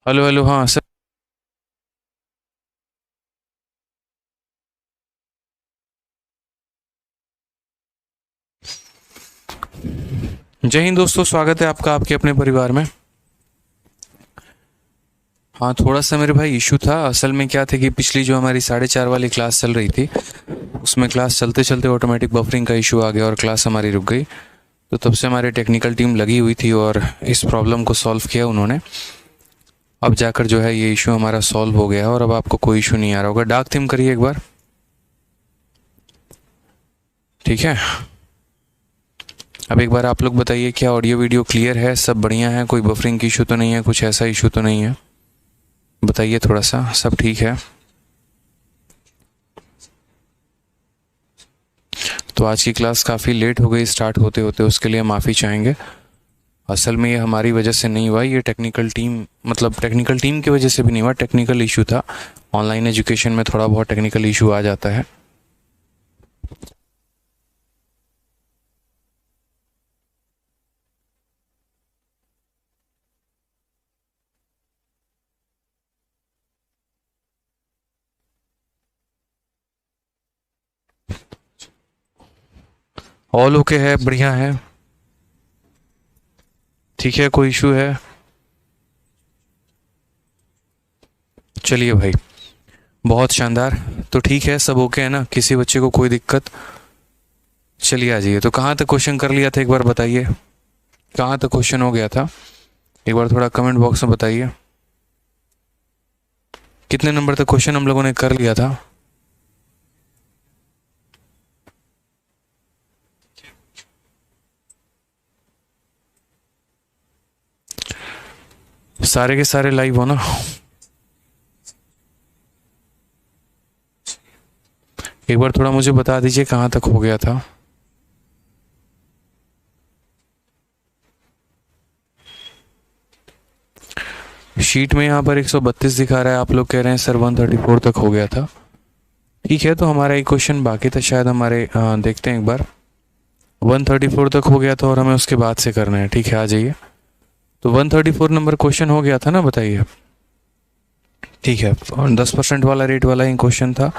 Hello hello, हाँ sir. जय हिंद दोस्तों, स्वागत है आपका आपके अपने परिवार में। हाँ, थोड़ा सा मेरे भाई इशू था। असल में क्या थे कि पिछली जो हमारी 4:30 वाली क्लास चल रही थी, उसमें क्लास चलते चलते ऑटोमेटिक बफरिंग का इशू आ गया और क्लास हमारी रुक गई। तो तब से हमारी टेक्निकल टीम लगी हुई थी और इस प्रॉब्लम को सॉल्व किया उन्होंने। अब जाकर जो है ये इशू हमारा सॉल्व हो गया है और अब आपको कोई इशू नहीं आ रहा होगा। डार्क थीम करिए एक बार। ठीक है। अब एक बार आप लोग बताइए, क्या ऑडियो वीडियो क्लियर है, सब बढ़िया है, कोई बफरिंग की इशू तो नहीं है, कुछ ऐसा इशू तो नहीं है? बताइए थोड़ा सा, सब ठीक है? तो आज की क्लास काफ़ी लेट हो गई स्टार्ट होते होते, उसके लिए माफ़ी चाहेंगे। असल में ये हमारी वजह से नहीं हुआ, ये टेक्निकल टीम, मतलब टेक्निकल टीम की वजह से भी नहीं हुआ, टेक्निकल इशू था। ऑनलाइन एजुकेशन में थोड़ा बहुत टेक्निकल इशू आ जाता है। ऑल ओके है, बढ़िया है, ठीक है, कोई इशू है? चलिए भाई, बहुत शानदार। तो ठीक है, सब ओके है ना, किसी बच्चे को कोई दिक्कत? चलिए आ जाइए। तो कहाँ तक क्वेश्चन कर लिया था एक बार बताइए, कहाँ तक क्वेश्चन हो गया था? एक बार थोड़ा कमेंट बॉक्स में बताइए, कितने नंबर तक क्वेश्चन हम लोगों ने कर लिया था? सारे के सारे लाइव हो ना? एक बार थोड़ा मुझे बता दीजिए कहाँ तक हो गया था। शीट में यहाँ पर 132 दिखा रहा है, आप लोग कह रहे हैं सर 134 तक हो गया था। ठीक है, तो हमारा एक क्वेश्चन बाकी था शायद हमारे, देखते हैं एक बार। 134 तक हो गया था और हमें उसके बाद से करना है। ठीक है, आ जाइए। तो 134 नंबर क्वेश्चन हो गया था ना, बताइए। ठीक है, और 10% वाला रेट वाला ही क्वेश्चन था।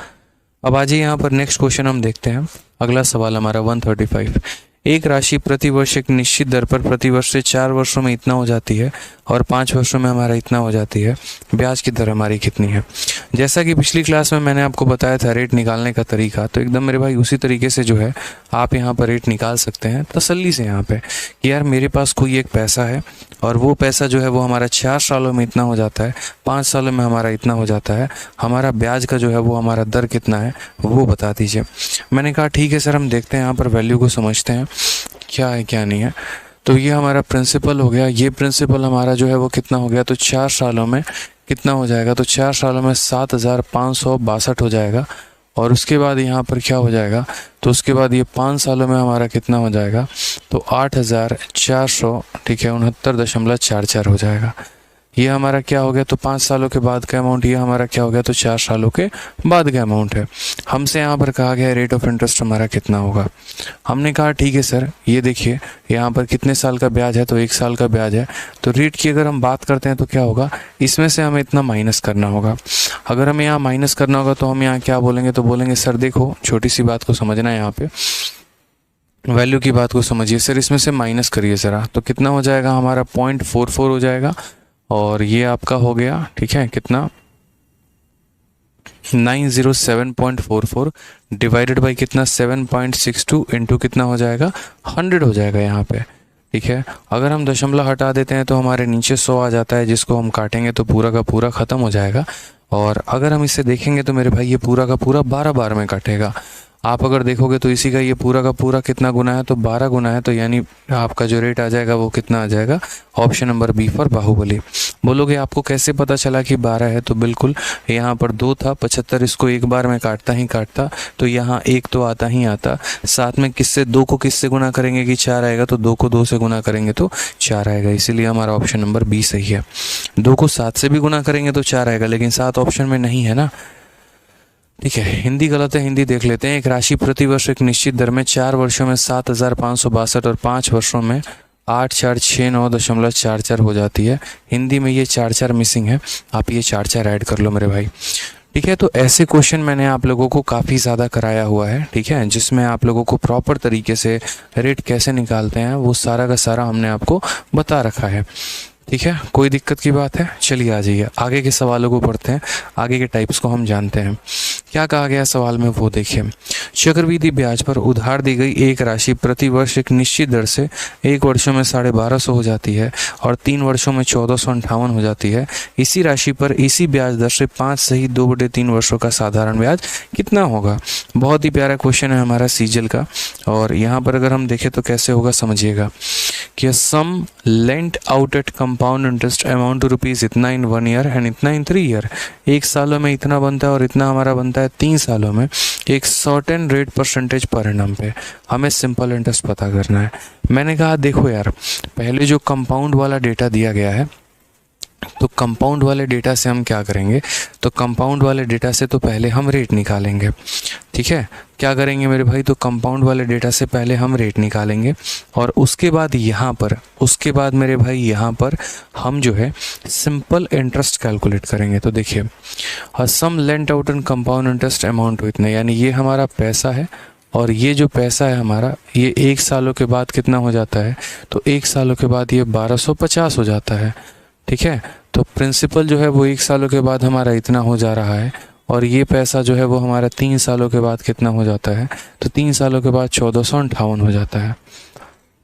अब आ जाइए यहाँ पर, नेक्स्ट क्वेश्चन हम देखते हैं। अगला सवाल हमारा 135। एक राशि प्रति वर्ष एक निश्चित दर पर प्रति वर्ष से 4 वर्षों में इतना हो जाती है और 5 वर्षों में हमारा इतना हो जाती है। ब्याज की दर हमारी कितनी है? जैसा कि पिछली क्लास में मैंने आपको बताया था रेट निकालने का तरीका, तो एकदम मेरे भाई उसी तरीके से जो है आप यहाँ पर रेट निकाल सकते हैं तसल्ली से यहाँ पे, कि यार मेरे पास कोई एक पैसा है और वो पैसा जो है वो हमारा 4 सालों में इतना हो जाता है, 5 सालों में हमारा इतना हो जाता है, हमारा ब्याज का जो है वो हमारा दर कितना है वो बता दीजिए। मैंने कहा ठीक है सर, हम देखते हैं यहाँ पर वैल्यू को समझते हैं क्या है क्या नहीं है। तो ये हमारा प्रिंसिपल हो गया, ये प्रिंसिपल हमारा जो है वो कितना हो गया, तो 4 सालों में कितना हो जाएगा, तो 4 सालों में 7,562 हो जाएगा। और उसके बाद यहाँ पर क्या हो जाएगा, तो उसके बाद ये 5 सालों में हमारा कितना हो जाएगा, तो 8,400, ठीक है, 69.44 हो जाएगा। ये हमारा क्या हो गया, तो 5 सालों के बाद का अमाउंट, ये हमारा क्या हो गया, तो 4 सालों के बाद का अमाउंट है। हमसे यहाँ पर कहा गया रेट ऑफ इंटरेस्ट हमारा कितना होगा। हमने कहा ठीक है सर, ये देखिए यहाँ पर कितने साल का ब्याज है, तो 1 साल का ब्याज है। तो रेट की अगर हम बात करते हैं तो क्या होगा, इसमें से हमें इतना माइनस करना होगा। अगर हमें यहाँ माइनस करना होगा तो हम यहाँ क्या बोलेंगे, तो बोलेंगे सर देखो, छोटी सी बात को समझना है, यहाँ पे वैल्यू की बात को समझिए सर, इसमें से माइनस करिए ज़रा, तो कितना हो जाएगा हमारा, 0.44 हो जाएगा। और ये आपका हो गया, ठीक है, कितना, 907.44 डिवाइडेड बाई कितना, 7.62 इंटू कितना हो जाएगा, 100 हो जाएगा यहाँ पे। ठीक है, अगर हम दशमलव हटा देते हैं तो हमारे नीचे 100 आ जाता है, जिसको हम काटेंगे तो पूरा का पूरा ख़त्म हो जाएगा। और अगर हम इसे देखेंगे तो मेरे भाई ये पूरा का पूरा 12 बार में कटेगा। आप अगर देखोगे तो इसी का ये पूरा का पूरा कितना गुना है, तो 12 गुना है, तो यानी आपका जो रेट आ जाएगा वो कितना आ जाएगा, option number b for Baahubali. बोलोगे आपको कैसे पता चला कि 12 है, तो बिल्कुल यहाँ पर 2 था, 75 इसको एक बार में काटता ही काटता, तो यहाँ 1 तो आता ही आता, साथ में किससे, 2 को किससे गुना करेंगे कि 4 आएगा, तो 2 को 2 से गुना करेंगे तो 4 आएगा, इसीलिए हमारा ऑप्शन नंबर बी सही है। 2 को 7 से भी गुना करेंगे तो 4 आएगा, लेकिन 7 ऑप्शन में नहीं है ना। ठीक है, हिंदी गलत है, हिंदी देख लेते हैं। एक राशि प्रति वर्ष एक निश्चित दर में 4 वर्षों में 7,562 और 5 वर्षों में 8469.44 हो जाती है। हिंदी में ये 44 मिसिंग है, आप ये 44 ऐड कर लो मेरे भाई। ठीक है, तो ऐसे क्वेश्चन मैंने आप लोगों को काफ़ी ज़्यादा कराया हुआ है, ठीक है, जिसमें आप लोगों को प्रॉपर तरीके से रेट कैसे निकालते हैं वो सारा का सारा हमने आपको बता रखा है। ठीक है, कोई दिक्कत की बात है? चलिए आ जाइए, आगे के सवालों को पढ़ते हैं, आगे के टाइप्स को हम जानते हैं। क्या कहा गया सवाल में वो देखिए। चक्रवृद्धि ब्याज पर उधार दी गई एक राशि प्रति वर्ष एक निश्चित दर से 1 वर्षों में 1250 हो जाती है और 3 वर्षों में 1458 हो जाती है। इसी राशि पर इसी ब्याज दर से 5 सहित 2/3 वर्षों का साधारण ब्याज कितना होगा? बहुत ही प्यारा क्वेश्चन है हमारा सीजल का। और यहाँ पर अगर हम देखें तो कैसे होगा समझिएगा कि sum lent out at compound interest amount to rupees इतना इन 1 ईयर एंड इतना इन 3 ईयर। 1 सालों में इतना बनता है और इतना हमारा बनता है 3 सालों में, एक certain rate percentage per annum पे। हमें सिंपल इंटरेस्ट पता करना है। मैंने कहा देखो यार, पहले जो कंपाउंड वाला डेटा दिया गया है, तो कंपाउंड वाले डेटा से हम क्या करेंगे, तो कंपाउंड वाले डेटा से तो पहले हम रेट निकालेंगे। ठीक है, क्या करेंगे मेरे भाई, तो कंपाउंड वाले डेटा से पहले हम रेट निकालेंगे और उसके बाद मेरे भाई यहाँ पर हम जो है सिंपल इंटरेस्ट कैलकुलेट करेंगे। तो देखिए, sum lent out and compound interest amount to इतना, यानी ये हमारा पैसा है और ये जो पैसा है हमारा, ये 1 सालों के बाद कितना हो जाता है, तो 1 सालों के बाद ये 1250 हो जाता है। ठीक है, तो प्रिंसिपल जो है वो 1 सालों के बाद हमारा इतना हो जा रहा है और ये पैसा जो है वो हमारा 3 सालों के बाद कितना हो जाता है, तो 3 सालों के बाद 1458 हो जाता है।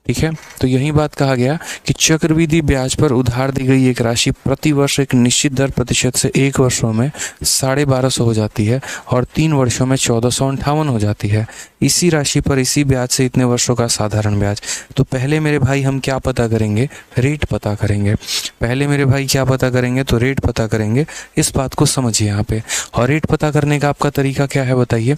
ठीक है, तो यही बात कहा गया कि चक्रवृद्धि ब्याज पर उधार दी गई एक राशि प्रति वर्ष एक निश्चित दर प्रतिशत से 1 वर्षों में 1250 हो जाती है और 3 वर्षों में 1458 हो जाती है। इसी राशि पर इसी ब्याज से इतने वर्षों का साधारण ब्याज। तो पहले मेरे भाई हम क्या पता करेंगे, रेट पता करेंगे। पहले मेरे भाई क्या पता करेंगे, तो रेट पता करेंगे। इस बात को समझिए यहाँ पे। और रेट पता करने का आपका तरीका क्या है बताइए।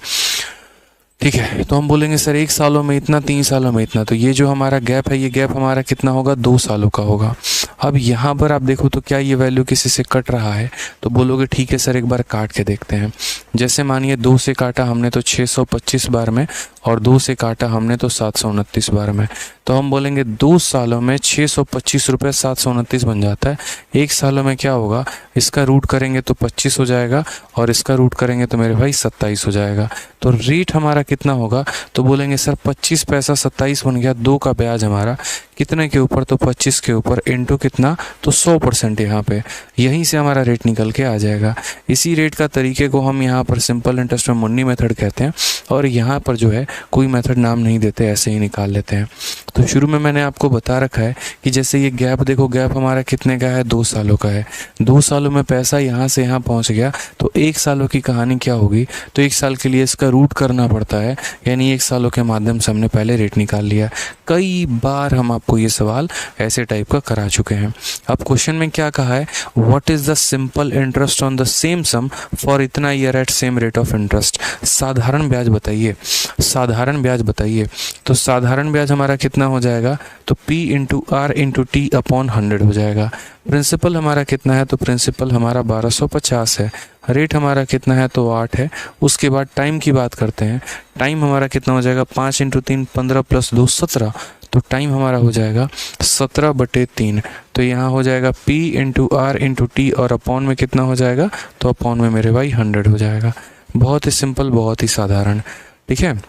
ठीक है, तो हम बोलेंगे सर 1 सालों में इतना, 3 सालों में इतना, तो ये जो हमारा गैप है, ये गैप हमारा कितना होगा, 2 सालों का होगा। अब यहाँ पर आप देखो तो क्या ये वैल्यू किसी से कट रहा है, तो बोलोगे ठीक है सर एक बार काट के देखते हैं। जैसे मानिए 2 से काटा हमने तो 625 बार में और 2 से काटा हमने तो 729 बार में, तो हम बोलेंगे 2 सालों में 625 रुपये 729 बन जाता है। 1 सालों में क्या होगा, इसका रूट करेंगे तो 25 हो जाएगा और इसका रूट करेंगे तो मेरे भाई 27 हो जाएगा। तो रेट हमारा कितना होगा, तो बोलेंगे सर 25 पैसा 27 बन गया, 2 का ब्याज हमारा कितने के ऊपर, तो 25 के ऊपर इंटू कितना, तो 100% यहाँ पे। यहीं से हमारा रेट निकल के आ जाएगा। इसी रेट का तरीके को हम यहाँ पर सिंपल इंटरेस्ट में मुन्नी मेथड कहते हैं और यहाँ पर जो है कोई मेथड नाम नहीं देते, ऐसे ही निकाल लेते हैं। तो शुरू में मैंने आपको बता रखा है कि जैसे ये गैप देखो, गैप हमारा कितने का है, 2 सालों का है। 2 सालों में पैसा यहाँ से यहाँ पहुँच गया, तो 1 सालों की कहानी क्या होगी, तो 1 साल के लिए इसका रूट करना पड़ता है, यानी 1 सालों के माध्यम से हमने पहले रेट निकाल लिया। कई बार हम आपको ये सवाल ऐसे टाइप का करा चुके हैं। अब क्वेश्चन में क्या कहा है, what is the simple interest on the same sum for इतना year at same rate of interest. साधारण ब्याज बताइए, साधारण ब्याज बताइए। तो साधारण ब्याज हमारा कितना हो जाएगा, तो P into r into t upon 100 हो जाएगा। प्रिंसिपल हमारा कितना है, तो प्रिंसिपल हमारा 1250 है। रेट हमारा कितना है, तो 8 है। उसके बाद टाइम की बात करते हैं। टाइम हमारा कितना हो जाएगा, 5 इंटू 3 15 प्लस 2 17, तो टाइम हमारा हो जाएगा 17/3। तो यहाँ हो जाएगा P into r into t और अपॉन में कितना हो जाएगा, तो अपॉन में मेरे भाई 100 हो जाएगा। बहुत ही सिंपल, बहुत ही साधारण। ठीक है,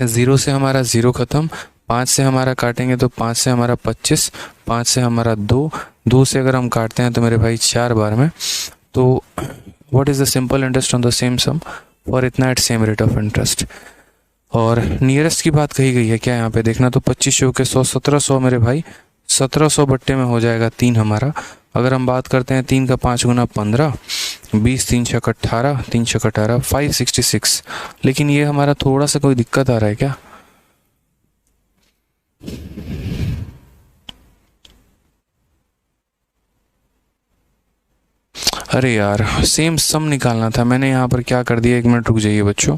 0 से हमारा 0 खत्म, 5 से हमारा काटेंगे तो 5 से हमारा 25, 5 से हमारा 2, 2 से अगर हम काटते हैं तो मेरे भाई 4 बार में। तो what is the simple interest on the same sum for इतना at same rate of interest. और नियरेस्ट की बात कही गई है क्या यहाँ पे देखना, तो 25 के 100 1700 मेरे भाई, 1700 बट्टे में हो जाएगा 3 हमारा। अगर हम बात करते हैं 3 का 5 गुना 15, 20 3 छक 18, 3 छक 18, 566। लेकिन ये हमारा थोड़ा सा कोई दिक्कत आ रहा है क्या, अरे यार सेम सम निकालना था। मैंने यहाँ पर क्या कर दिया, 1 मिनट रुक जाइए बच्चों।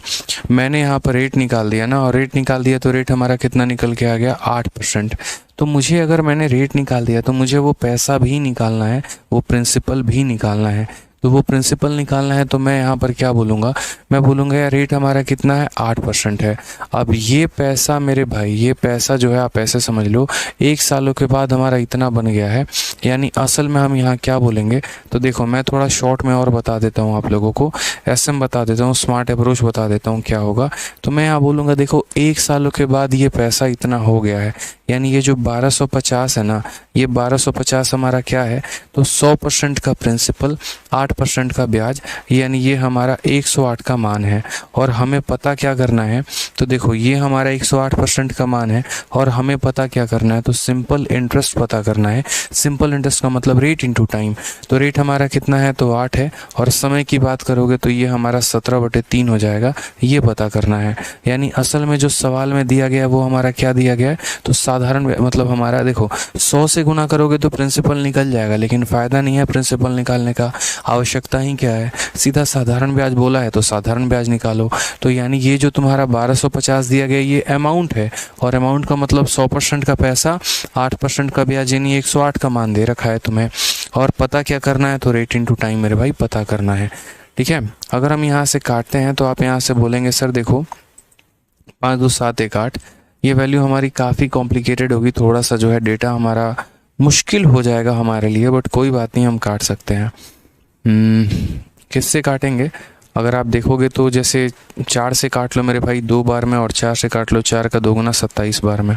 मैंने यहाँ पर रेट निकाल दिया ना, और रेट निकाल दिया तो रेट हमारा कितना निकल के आ गया, 8%। तो मुझे अगर मैंने रेट निकाल दिया तो मुझे वो पैसा भी निकालना है, वो प्रिंसिपल भी निकालना है। तो वो प्रिंसिपल निकालना है। तो मैं यहाँ पर क्या बोलूँगा, मैं बोलूँगा यार रेट हमारा कितना है, 8% है। अब ये पैसा मेरे भाई, ये पैसा जो है आप ऐसे समझ लो 1 सालों के बाद हमारा इतना बन गया है। यानी असल में हम यहाँ क्या बोलेंगे, तो देखो मैं थोड़ा शॉर्ट में और बता देता हूँ आप लोगों को, ऐसे में बता देता हूँ, स्मार्ट अप्रोच बता देता हूँ क्या होगा। तो मैं यहाँ बोलूँगा देखो 1 सालों के बाद ये पैसा इतना हो गया है, यानी ये जो 1250 है ना, ये 1250 हमारा क्या है, तो 100% का प्रिंसिपल, 8% का ब्याज, यानी ये हमारा 108 का मान है। और हमें पता क्या करना है, तो देखो ये हमारा 108% का मान है और हमें पता क्या करना है, तो सिंपल इंटरेस्ट पता करना है। सिंपल इंटरेस्ट का मतलब रेट इनटू टाइम। तो रेट हमारा कितना है, तो 8 है, और समय की बात करोगे तो ये हमारा 17/3 हो जाएगा, ये पता करना है। यानी असल में जो सवाल में दिया गया है वो हमारा क्या दिया गया है, तो साधारण मतलब हमारा देखो 100 से गुना करोगे तो प्रिंसिपल निकल जाएगा, लेकिन फ़ायदा नहीं है प्रिंसिपल निकालने का, आवश्यकता ही क्या है, सीधा साधारण ब्याज बोला है तो साधारण ब्याज निकालो। तो यानी ये जो तुम्हारा 1250 दिया गया ये अमाउंट है, और अमाउंट का मतलब 100% का पैसा, 8% का ब्याज, यानी 108 का मान दे रखा है तुम्हें। और पता क्या करना है, तो रेट इनटू टाइम मेरे भाई पता करना है। ठीक है, अगर हम यहाँ से काटते हैं तो आप यहाँ से बोलेंगे सर देखो 5 2 7 1 8, ये वैल्यू हमारी काफ़ी कॉम्प्लिकेटेड होगी, थोड़ा सा जो है डेटा हमारा मुश्किल हो जाएगा हमारे लिए, बट कोई बात नहीं, हम काट सकते हैं। किससे काटेंगे, अगर आप देखोगे तो जैसे 4 से काट लो मेरे भाई 2 बार में, और 4 से काट लो 4 का 2 गुना 27 बार में।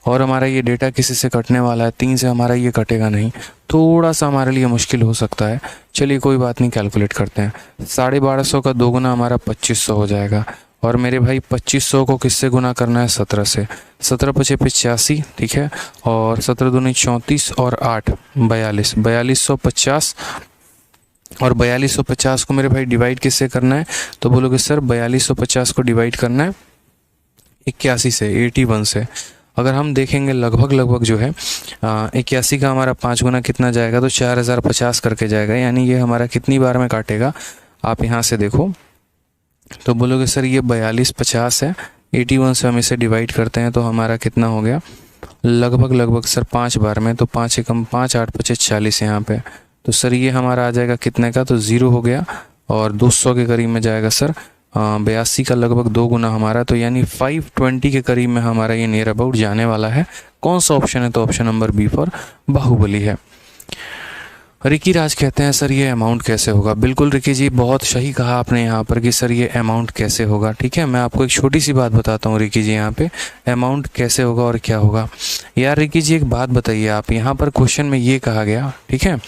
और हमारा ये डेटा किसी से कटने वाला है, 3 से हमारा ये कटेगा नहीं, थोड़ा सा हमारे लिए मुश्किल हो सकता है। चलिए कोई बात नहीं, कैलकुलेट करते हैं। 1250 का 2 गुना हमारा 2500 हो जाएगा, और मेरे भाई 2500 को किससे गुना करना है, 17 से। 17 पचे 85, ठीक है, और 17 दूनी 34 और 8 42, 4250, और 4250 को मेरे भाई डिवाइड किससे करना है, तो बोलोगे सर 4250 को डिवाइड करना है 81 से, 81 से। अगर हम देखेंगे लगभग जो है 81 का हमारा 5 गुना कितना जाएगा, तो 4050 करके जाएगा, यानी ये हमारा कितनी बार में काटेगा, आप यहाँ से देखो तो बोलोगे सर ये 4250 है, 81 से हम इसे डिवाइड करते हैं तो हमारा कितना हो गया, लगभग सर 5 बार में, तो 5 एकम 5 8 पचे 40 यहाँ पे, तो सर ये हमारा आ जाएगा कितने का, तो 0 हो गया, और 200 के करीब में जाएगा सर 82 का लगभग 2 गुना हमारा, तो यानी 520 के करीब में हमारा ये नियर अबाउट जाने वाला है। कौन सा ऑप्शन है, तो option number b for Baahubali है। रिकी राज कहते हैं सर ये अमाउंट कैसे होगा। बिल्कुल रिकी जी, बहुत सही कहा आपने यहाँ पर कि सर ये अमाउंट कैसे होगा। ठीक है, मैं आपको एक छोटी सी बात बताता हूँ रिकी जी, यहाँ पे अमाउंट कैसे होगा और क्या होगा। यार रिकी जी एक बात बताइए, आप यहाँ पर क्वेश्चन में ये कहा गया, ठीक है,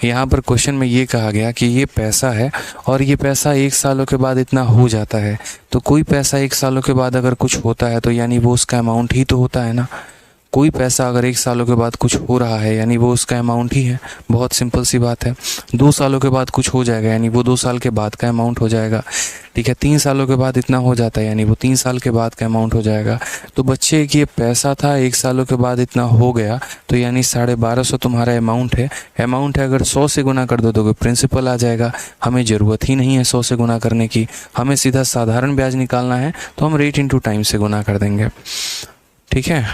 यहाँ पर क्वेश्चन में ये कहा गया कि ये पैसा है और ये पैसा 1 सालों के बाद इतना हो जाता है, तो कोई पैसा 1 सालों के बाद अगर कुछ होता है तो यानी वो उसका अमाउंट ही तो होता है ना। कोई पैसा अगर 1 सालों के बाद कुछ हो रहा है यानी वो उसका अमाउंट ही है, बहुत सिंपल सी बात है। 2 सालों के बाद कुछ हो जाएगा यानी वो 2 साल के बाद का अमाउंट हो जाएगा। ठीक है, 3 सालों के बाद इतना हो जाता है यानी वो 3 साल के बाद का अमाउंट हो जाएगा। तो बच्चे कि ये पैसा था 1 सालों के बाद इतना हो गया, तो यानी 1250 तुम्हारा अमाउंट है। अगर 100 से गुना कर दो तो प्रिंसिपल आ जाएगा। हमें ज़रूरत ही नहीं है 100 से गुना करने की, हमें सीधा साधारण ब्याज निकालना है, तो हम रेट इंटू टाइम से गुना कर देंगे। ठीक है,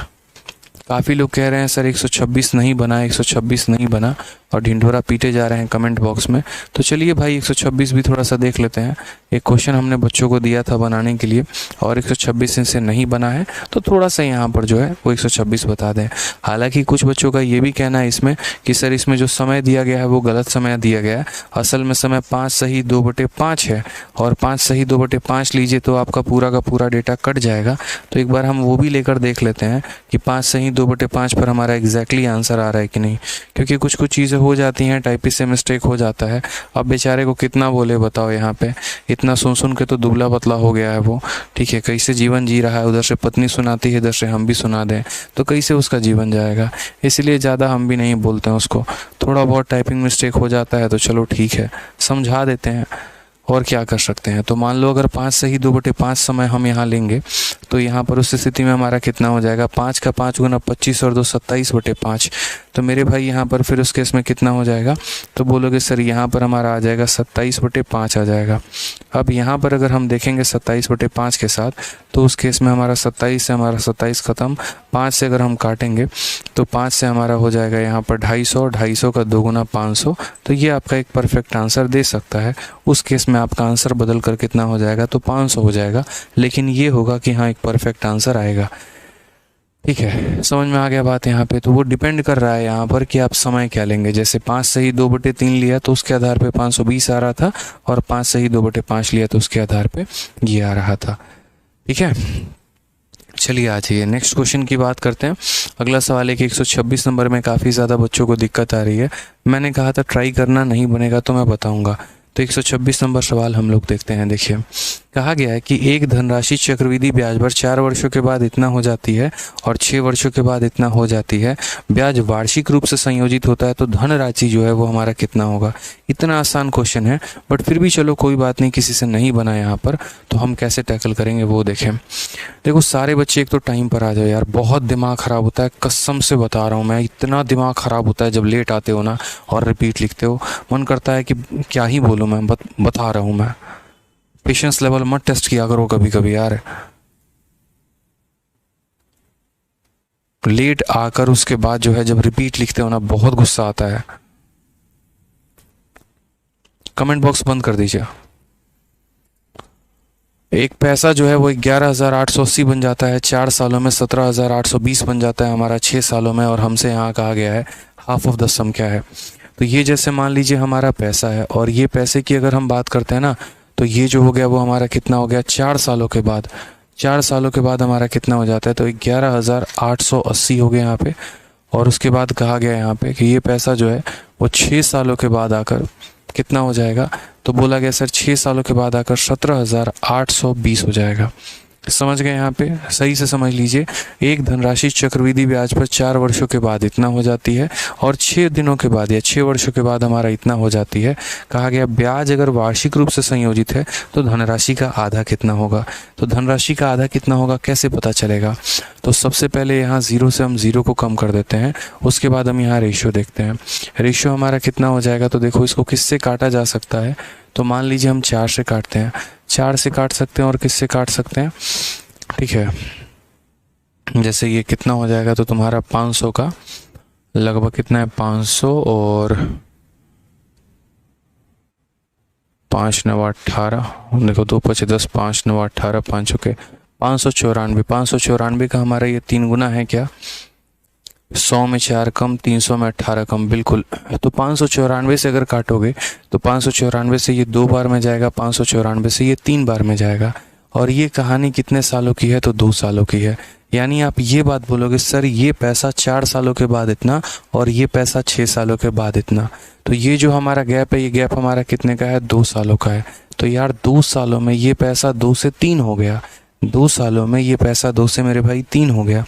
काफ़ी लोग कह रहे हैं सर 126 नहीं बना, 126 नहीं बना, और ढिंढोरा पीटे जा रहे हैं कमेंट बॉक्स में। तो चलिए भाई 126 भी थोड़ा सा देख लेते हैं। एक क्वेश्चन हमने बच्चों को दिया था बनाने के लिए और 126 इनसे नहीं बना है, तो थोड़ा सा यहाँ पर जो है वो 126 बता दें। हालांकि कुछ बच्चों का ये भी कहना है इसमें कि सर इसमें जो समय दिया गया है वो गलत समय दिया गया है। असल में समय 5 सही 2/5 है, और 5 सही 2/5 लीजिए तो आपका पूरा का पूरा डेटा कट जाएगा। तो एक बार हम वो भी लेकर देख लेते हैं कि 5 सही 2/5 पर हमारा एग्जैक्टली आंसर आ रहा है कि नहीं, क्योंकि कुछ चीज़ें हो जाती हैं, टाइपिस्ट से मिस्टेक हो जाता है। अब बेचारे को कितना बोले बताओ, यहाँ पे इतना सुन के तो दुबला पतला हो गया है वो। ठीक है, कैसे जीवन जी रहा है, उधर से पत्नी सुनाती है, इधर से हम भी सुना दें तो कैसे उसका जीवन जाएगा। इसलिए ज़्यादा हम भी नहीं बोलते हैं उसको, थोड़ा बहुत टाइपिंग मिस्टेक हो जाता है तो चलो ठीक है समझा देते हैं। और क्या कर सकते हैं। तो मान लो अगर 5 सही 2/5 समय हम यहाँ लेंगे तो यहाँ पर उस स्थिति में हमारा कितना हो जाएगा, 5 का 5 गुना 25 और 2 27/5। तो मेरे भाई यहाँ पर फिर उस केस में कितना हो जाएगा, तो बोलोगे सर यहाँ पर हमारा आ जाएगा 27/5 आ जाएगा। अब यहाँ पर अगर हम देखेंगे 27/5 के साथ, तो उस केस में हमारा 27 से हमारा 27 ख़त्म, 5 से अगर हम काटेंगे तो 5 से हमारा हो जाएगा यहाँ पर 250, 250 का 2 गुना 500। तो ये आपका एक परफेक्ट आंसर दे सकता है। उस केस में आपका आंसर बदल कर कितना हो जाएगा, तो 500 हो जाएगा, लेकिन ये होगा कि हाँ एक परफेक्ट आंसर आएगा। ठीक है, समझ में आ गया बात यहाँ पे। तो वो डिपेंड कर रहा है यहाँ पर कि आप समय क्या लेंगे। जैसे 5 सही 2/3 लिया तो उसके आधार पे 520 आ रहा था, और 5 सही 2/5 लिया तो उसके आधार पे ये आ रहा था। ठीक है, चलिए आ जाइए नेक्स्ट क्वेश्चन की बात करते हैं। अगला सवाल है कि 126 नंबर में काफ़ी ज़्यादा बच्चों को दिक्कत आ रही है। मैंने कहा था ट्राई करना, नहीं बनेगा तो मैं बताऊंगा। तो 126 नंबर सवाल हम लोग देखते हैं। देखिए, कहा गया है कि एक धनराशि चक्रवृद्धि ब्याज पर 4 वर्षों के बाद इतना हो जाती है और 6 वर्षों के बाद इतना हो जाती है। ब्याज वार्षिक रूप से संयोजित होता है, तो धनराशि जो है वो हमारा कितना होगा। इतना आसान क्वेश्चन है, बट फिर भी चलो कोई बात नहीं, किसी से नहीं बना यहाँ पर, तो हम कैसे टैकल करेंगे वो देखें। देखो सारे बच्चे एक तो टाइम पर आ जाओ यार, बहुत दिमाग ख़राब होता है, कसम से बता रहा हूँ मैं, इतना दिमाग ख़राब होता है जब लेट आते हो ना और रिपीट लिखते हो। मन करता है कि क्या ही बोलूँ मैं, बता रहा हूँ मैं। पेशेंस लेवल मत टेस्ट किया करो कभी कभी यार। लेट आकर उसके बाद जो है जब रिपीट लिखते हो ना, बहुत गुस्सा आता है। कमेंट बॉक्स बंद कर दीजिए। एक पैसा जो है वो 11,880 बन जाता है 4 सालों में, 17,820 बन जाता है हमारा 6 सालों में, और हमसे यहाँ कहा गया है हाफ ऑफ द सम क्या है। तो ये जैसे मान लीजिए हमारा पैसा है, और ये पैसे की अगर हम बात करते हैं ना, तो ये जो हो गया वो हमारा कितना हो गया 4 सालों के बाद। 4 सालों के बाद हमारा कितना हो जाता है, तो 11,880 हो गया यहाँ पे। और उसके बाद कहा गया यहाँ पे कि ये पैसा जो है वो 6 सालों के बाद आकर कितना हो जाएगा, तो बोला गया सर 6 सालों के बाद आकर 17,820 हो जाएगा। समझ गए यहाँ पे, सही से समझ लीजिए। एक धनराशि चक्रवृद्धि ब्याज पर 4 वर्षों के बाद इतना हो जाती है, और 6 दिनों के बाद या 6 वर्षों के बाद हमारा इतना हो जाती है। कहा गया ब्याज अगर वार्षिक रूप से संयोजित है तो धनराशि का आधा कितना होगा। तो धनराशि का आधा कितना होगा कैसे पता चलेगा, तो सबसे पहले यहाँ 0 से हम 0 को कम कर देते हैं, उसके बाद हम यहाँ रेशियो देखते हैं। रेशियो हमारा कितना हो जाएगा, तो देखो इसको किससे काटा जा सकता है, तो मान लीजिए हम 4 से काटते हैं, 4 से काट सकते हैं और किससे काट सकते हैं। ठीक है, जैसे ये कितना हो जाएगा, तो तुम्हारा 500 का लगभग कितना है 500 और 5 9 18, देखो 2 5 10, 5 9 18, 5 के 594। 594 का हमारा ये 3 गुना है क्या, 100 में 4 कम, 300 में 18 कम, बिल्कुल। तो 594 से अगर काटोगे तो 594 से ये 2 बार में जाएगा, 594 से ये 3 बार में जाएगा। और ये कहानी कितने सालों की है, तो 2 सालों की है। यानी आप ये बात बोलोगे सर ये पैसा 4 सालों के बाद इतना, और ये पैसा 6 सालों के बाद इतना। तो ये जो हमारा गैप है, ये गैप हमारा कितने का है, 2 सालों का है। तो यार 2 सालों में ये पैसा 2 से 3 हो गया। 2 सालों में ये पैसा 2 से मेरे भाई 3 हो गया।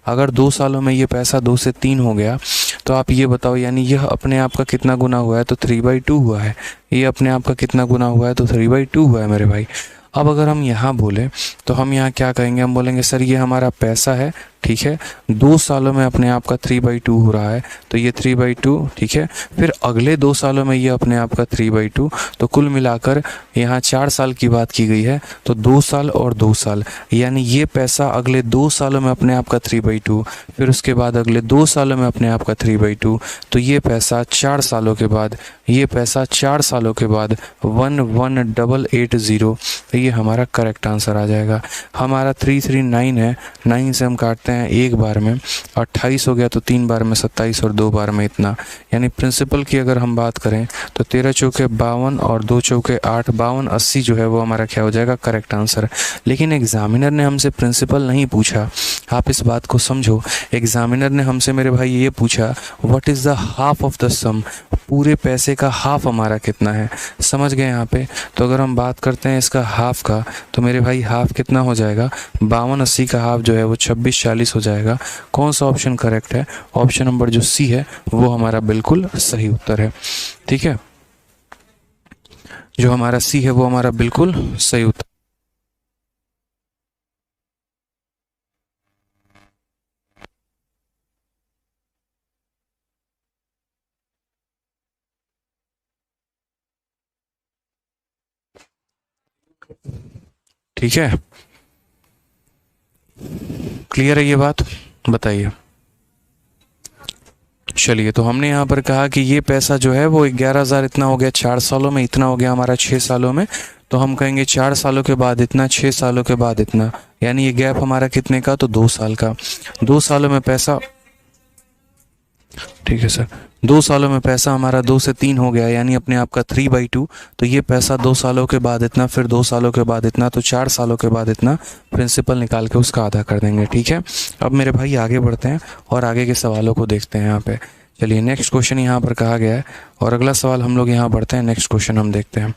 अगर 2 सालों में ये पैसा 2 से 3 हो गया, तो आप ये बताओ, यानी यह अपने आप का कितना गुना हुआ है, तो 3/2 हुआ है। ये अपने आप का कितना गुना हुआ है, तो 3/2 हुआ है मेरे भाई। अब अगर हम यहाँ बोले तो हम यहाँ क्या कहेंगे, हम बोलेंगे सर ये हमारा पैसा है, ठीक है, 2 सालों में अपने आप का 3/2 हो रहा है, तो ये 3/2, ठीक है। फिर अगले 2 सालों में ये अपने आप का 3/2, तो कुल मिलाकर यहाँ 4 साल की बात की गई है, तो 2 साल और 2 साल, यानी ये पैसा अगले 2 सालों में अपने आप का 3/2, फिर उसके बाद अगले 2 सालों में अपने आप का 3/2, तो ये पैसा 4 सालों के बाद, ये पैसा 4 सालों के बाद 11,880, ये हमारा करेक्ट आंसर आ जाएगा। हमारा 339 है, 9 से हम काटते हैं एक बार में, 28 हो गया, तो 3 बार में 27 और 2 बार में इतना। यानी प्रिंसिपल की अगर हम बात करें तो 13 चौके 52 और 2 चौके 8, 52 80 जो है वो हमारा क्या हो जाएगा, करेक्ट आंसर। लेकिन एग्जामिनर ने हमसे प्रिंसिपल नहीं पूछा, आप इस बात को समझो। एग्जामिनर ने हमसे मेरे भाई ये पूछा what is the half of the sum, पूरे पैसे का हाफ हमारा कितना है। समझ गए यहाँ पे। तो अगर हम बात करते हैं इसका हाफ का, तो मेरे भाई हाफ कितना हो जाएगा, 52 80 का हाफ जो है वो 26 40 हो जाएगा। कौन सा ऑप्शन करेक्ट है, ऑप्शन नंबर जो सी है वो हमारा बिल्कुल सही उत्तर है। ठीक है, जो हमारा सी है वो हमारा बिल्कुल सही उत्तर। ठीक है, क्लियर है ये बात, बताइए। चलिए, तो हमने यहाँ पर कहा कि ये पैसा जो है वो 11,000 इतना हो गया 4 सालों में, इतना हो गया हमारा 6 सालों में। तो हम कहेंगे 4 सालों के बाद इतना, 6 सालों के बाद इतना, यानी ये गैप हमारा कितने का, तो 2 साल का। 2 सालों में पैसा, ठीक है सर, 2 सालों में पैसा हमारा 2 से 3 हो गया, यानी अपने आप का 3/2। तो ये पैसा 2 सालों के बाद इतना, फिर 2 सालों के बाद इतना, तो 4 सालों के बाद इतना प्रिंसिपल निकाल के उसका आधा कर देंगे। ठीक है, अब मेरे भाई आगे बढ़ते हैं और आगे के सवालों को देखते हैं यहाँ पे। चलिए, नेक्स्ट क्वेश्चन यहाँ पर कहा गया है और अगला सवाल हम लोग यहाँ बढ़ते हैं, नेक्स्ट क्वेश्चन हम देखते हैं।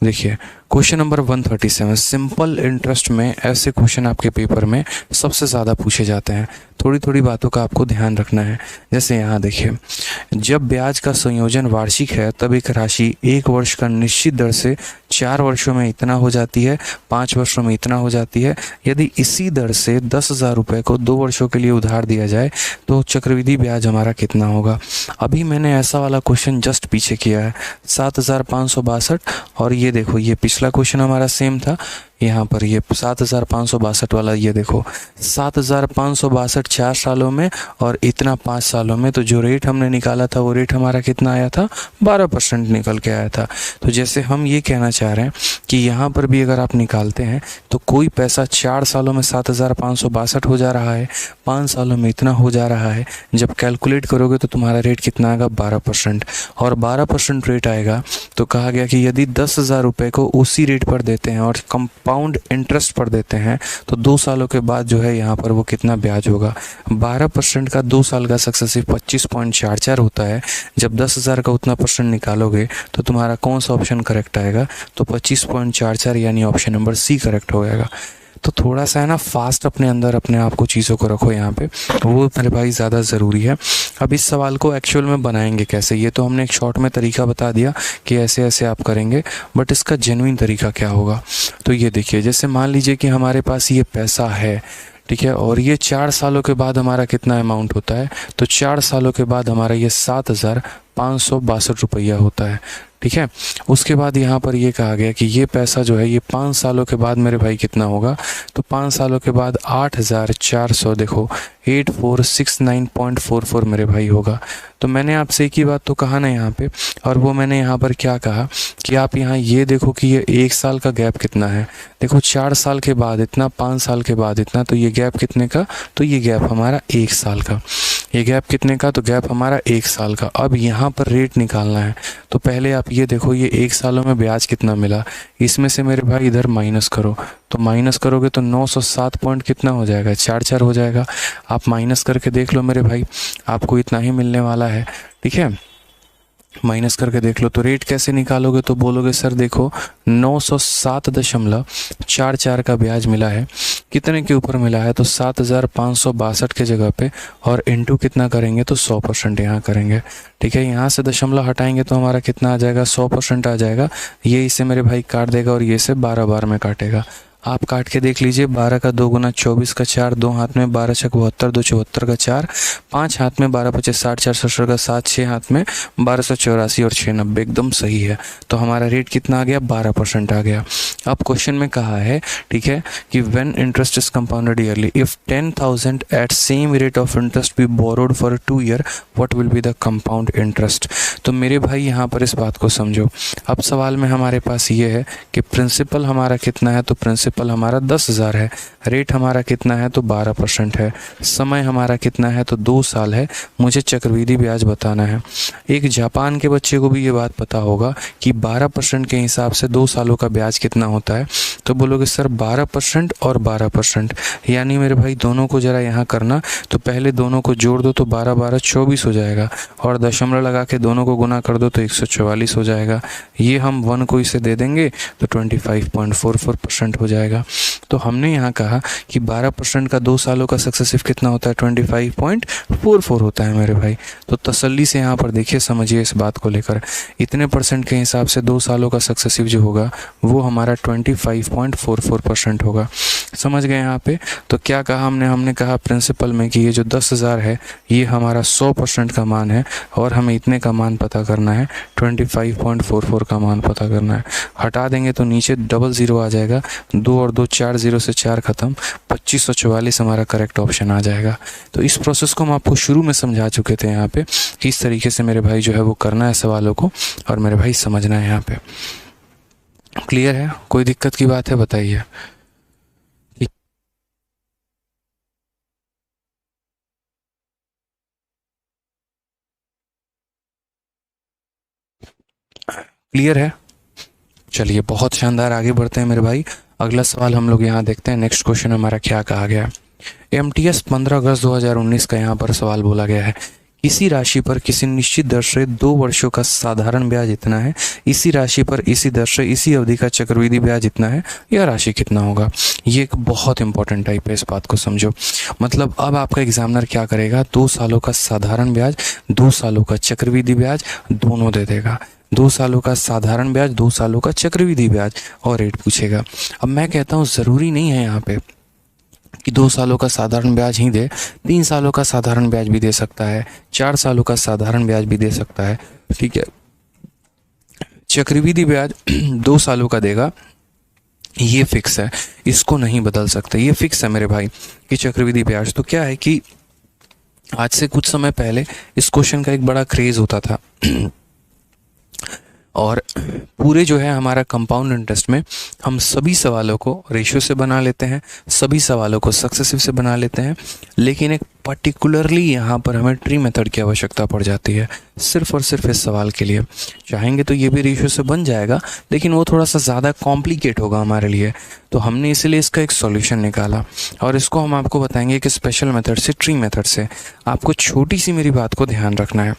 देखिए, क्वेश्चन नंबर 137, सिंपल इंटरेस्ट में ऐसे क्वेश्चन आपके पेपर में सबसे ज़्यादा पूछे जाते हैं। थोड़ी थोड़ी बातों का आपको ध्यान रखना है। जैसे यहाँ देखिए, जब ब्याज का संयोजन वार्षिक है तब एक राशि 1 वर्ष का निश्चित दर से 4 वर्षों में इतना हो जाती है, 5 वर्षों में इतना हो जाती है। यदि इसी दर से 10,000 रुपये को 2 वर्षों के लिए उधार दिया जाए तो चक्रवृद्धि ब्याज हमारा कितना होगा। अभी मैंने ऐसा वाला क्वेश्चन जस्ट पीछे किया है, 7,562, और ये देखो ये पिछला क्वेश्चन हमारा सेम था। यहाँ पर ये 7,562 वाला, ये देखो 7,562 4 सालों में और इतना 5 सालों में। तो जो रेट हमने निकाला था वो रेट हमारा कितना आया था, 12% निकल के आया था। तो जैसे हम ये कहना चाह रहे हैं कि यहाँ पर भी अगर आप निकालते हैं तो कोई पैसा 4 सालों में 7,562 हो जा रहा है, 5 सालों में इतना हो जा रहा है। जब कैलकुलेट करोगे तो तुम्हारा रेट कितना आएगा, 12%। और 12% रेट आएगा तो कहा गया कि यदि 10,000 रुपये को उसी रेट पर देते हैं और कंपाउंड इंटरेस्ट पर देते हैं तो 2 सालों के बाद जो है यहाँ पर वो कितना ब्याज होगा। 12% का 2 साल का सक्सेसिव 25.44 होता है। जब 10,000 का उतना परसेंट निकालोगे तो तुम्हारा कौन सा ऑप्शन करेक्ट आएगा, तो 25.44, यानी ऑप्शन नंबर सी करेक्ट हो जाएगा। तो थोड़ा सा है ना फास्ट अपने अंदर अपने आप को चीज़ों को रखो यहाँ पे, वो मेरे भाई ज़्यादा ज़रूरी है। अब इस सवाल को एक्चुअल में बनाएंगे कैसे, ये तो हमने एक शॉर्ट में तरीका बता दिया कि ऐसे ऐसे आप करेंगे, बट इसका जेन्युइन तरीका क्या होगा। तो ये देखिए, जैसे मान लीजिए कि हमारे पास ये पैसा है, ठीक है, और ये 4 सालों के बाद हमारा कितना अमाउंट होता है, तो 4 सालों के बाद हमारा ये 7,562 रुपया होता है। ठीक है, उसके बाद यहाँ पर ये कहा गया कि ये पैसा जो है ये 5 सालों के बाद मेरे भाई कितना होगा, तो 5 सालों के बाद 8,400, देखो 8469.44 मेरे भाई होगा। तो मैंने आपसे एक ही बात तो कहा ना यहाँ पे, और वो मैंने यहाँ पर क्या कहा कि आप यहाँ ये देखो कि ये 1 साल का गैप कितना है। देखो 4 साल के बाद इतना, 5 साल के बाद इतना, तो ये गैप कितने का, तो ये गैप हमारा 1 साल का। ये गैप कितने का, तो गैप हमारा 1 साल का। अब यहाँ पर रेट निकालना है, तो पहले आप ये देखो ये 1 सालों में ब्याज कितना मिला, इसमें से मेरे भाई इधर माइनस करो। तो माइनस करोगे तो 907 पॉइंट कितना हो जाएगा, 4 हो जाएगा। आप माइनस करके देख लो मेरे भाई, आपको इतना ही मिलने वाला है। ठीक है, माइनस करके देख लो। तो रेट कैसे निकालोगे, तो बोलोगे सर देखो 907.44 का ब्याज मिला है, कितने के ऊपर मिला है, तो 7,562 के जगह पे, और इनटू कितना करेंगे, तो 100% यहाँ करेंगे। ठीक है, यहाँ से दशमलव हटाएंगे तो हमारा कितना आ जाएगा, 100% आ जाएगा। ये इसे मेरे भाई काट देगा और ये से 12 बार में काटेगा। आप काट के देख लीजिए, 12 का 2 गुना 24 का 4, 2 हाथ में 12 छक 72, 2 74 का 4, 5 हाथ में 12 पचे 60, 4 70 का 7, 6 हाथ में 1284 और 6 90, एकदम सही है। तो हमारा रेट कितना आ गया, 12% आ गया। अब क्वेश्चन में कहा है, ठीक है, कि when interest is compounded yearly, if 10,000 at same rate of interest be borrowed for 2 year, what will be the compound interest. तो मेरे भाई यहाँ पर इस बात को समझो। अब सवाल में हमारे पास ये है कि प्रिंसिपल हमारा कितना है, तो प्रिंसिपल हमारा 10,000 है, रेट हमारा कितना है, तो 12% है, समय हमारा कितना है, तो 2 साल है, मुझे चक्रवृद्धि ब्याज बताना है। एक जापान के बच्चे को भी ये बात पता होगा कि 12% के हिसाब से 2 सालों का ब्याज कितना होता है। तो बोलोगे सर 12% और 12%, यानी मेरे भाई दोनों को जरा यहाँ करना, तो पहले दोनों को जोड़ दो तो 12 12 24 हो जाएगा, और दशमलव लगा के दोनों को गुना कर दो तो 144 हो जाएगा। ये हम 1 को इसे दे देंगे तो 25.44% हो जाएगा। तो हमने यहाँ कहा कहा कि 12% का 2 सालों का सक्सेसिव कितना होता है, 25.44 होता है मेरे भाई। तो तसल्ली से यहाँ पर देखिए, समझिए इस बात को लेकर, इतने परसेंट के हिसाब से 2 सालों का सक्सेसिव जो होगा वो हमारा 25.44% होगा। समझ गए यहाँ पे। तो क्या कहा हमने कहा प्रिंसिपल में कि ये जो 10,000 है ये हमारा 100% का मान है और हमें इतने का मान पता करना है, 25.44 का मान पता करना है। हटा देंगे तो नीचे डबल ज़ीरो आ जाएगा, 2 और 2 4, 0 से 4 ख़त्म, 2544 हमारा करेक्ट ऑप्शन आ जाएगा। तो इस प्रोसेस को हम आपको शुरू में समझा चुके थे यहाँ पे कि इस तरीके से मेरे भाई जो है वो करना है सवालों को और मेरे भाई समझना है यहाँ पे। क्लियर है? कोई दिक्कत की बात है बताइए। क्लियर है? चलिए बहुत शानदार, आगे बढ़ते हैं मेरे भाई। अगला सवाल हम लोग यहाँ देखते हैं। नेक्स्ट क्वेश्चन हमारा क्या कहा गया है। MTS 15 अगस्त 2019 का यहाँ पर सवाल बोला गया है, इसी राशि पर किसी निश्चित दर से 2 वर्षों का साधारण ब्याज इतना है, इसी राशि पर इसी दर से इसी अवधि का चक्रवृद्धि ब्याज इतना है, यह राशि कितना होगा। ये एक बहुत इंपॉर्टेंट टाइप है, इस बात को समझो। मतलब अब आपका एग्जामिनर क्या करेगा, 2 सालों का साधारण ब्याज, 2 सालों का चक्रवृद्धि ब्याज दोनों दे देगा। 2 सालों का साधारण ब्याज, 2 सालों का चक्रवृद्धि ब्याज और रेट पूछेगा। अब मैं कहता हूँ ज़रूरी नहीं है यहाँ पे कि 2 सालों का साधारण ब्याज ही दे, 3 सालों का साधारण ब्याज भी दे सकता है, 4 सालों का साधारण ब्याज भी दे सकता है, ठीक है। चक्रवृद्धि ब्याज 2 सालों का देगा, ये फिक्स है, इसको नहीं बदल सकते, ये फिक्स है मेरे भाई कि चक्रवृद्धि ब्याज। तो क्या है कि आज से कुछ समय पहले इस क्वेश्चन का एक बड़ा क्रेज होता था और पूरे जो है हमारा कंपाउंड इंटरेस्ट में हम सभी सवालों को रेशियो से बना लेते हैं, सभी सवालों को सक्सेसिव से बना लेते हैं, लेकिन एक पर्टिकुलरली यहाँ पर हमें ट्री मेथड की आवश्यकता पड़ जाती है सिर्फ और सिर्फ इस सवाल के लिए। चाहेंगे तो ये भी रेशियो से बन जाएगा, लेकिन वो थोड़ा सा ज़्यादा कॉम्प्लिकेट होगा हमारे लिए। तो हमने इसलिए इसका एक सॉल्यूशन निकाला और इसको हम आपको बताएंगे कि स्पेशल मेथड से, ट्री मेथड से। आपको छोटी सी मेरी बात को ध्यान रखना है।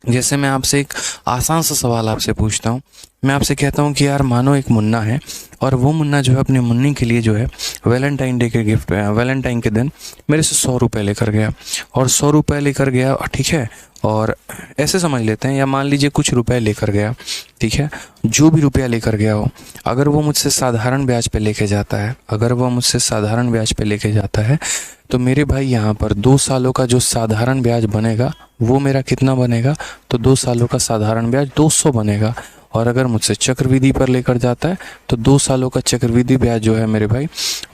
जैसे मैं आपसे एक आसान सा सवाल आपसे पूछता हूँ, मैं आपसे कहता हूँ कि यार मानो एक मुन्ना है और वो मुन्ना जो है अपने मुन्नी के लिए जो है वैलेंटाइन डे के गिफ्ट, वैलेंटाइन के दिन मेरे से 100 रुपये लेकर गया और 100 रुपये लेकर गया, ठीक है। और ऐसे समझ लेते हैं, या मान लीजिए कुछ रुपए लेकर गया, ठीक है। जो भी रुपया लेकर गया हो, अगर वो मुझसे साधारण ब्याज पे लेके जाता है, अगर वो मुझसे साधारण ब्याज पे लेके जाता है, तो मेरे भाई यहाँ पर 2 सालों का जो साधारण ब्याज बनेगा वो मेरा कितना बनेगा, तो 2 सालों का साधारण ब्याज 200 बनेगा। और अगर मुझसे चक्रवृद्धि पर लेकर जाता है तो 2 सालों का चक्रवृद्धि ब्याज जो है मेरे भाई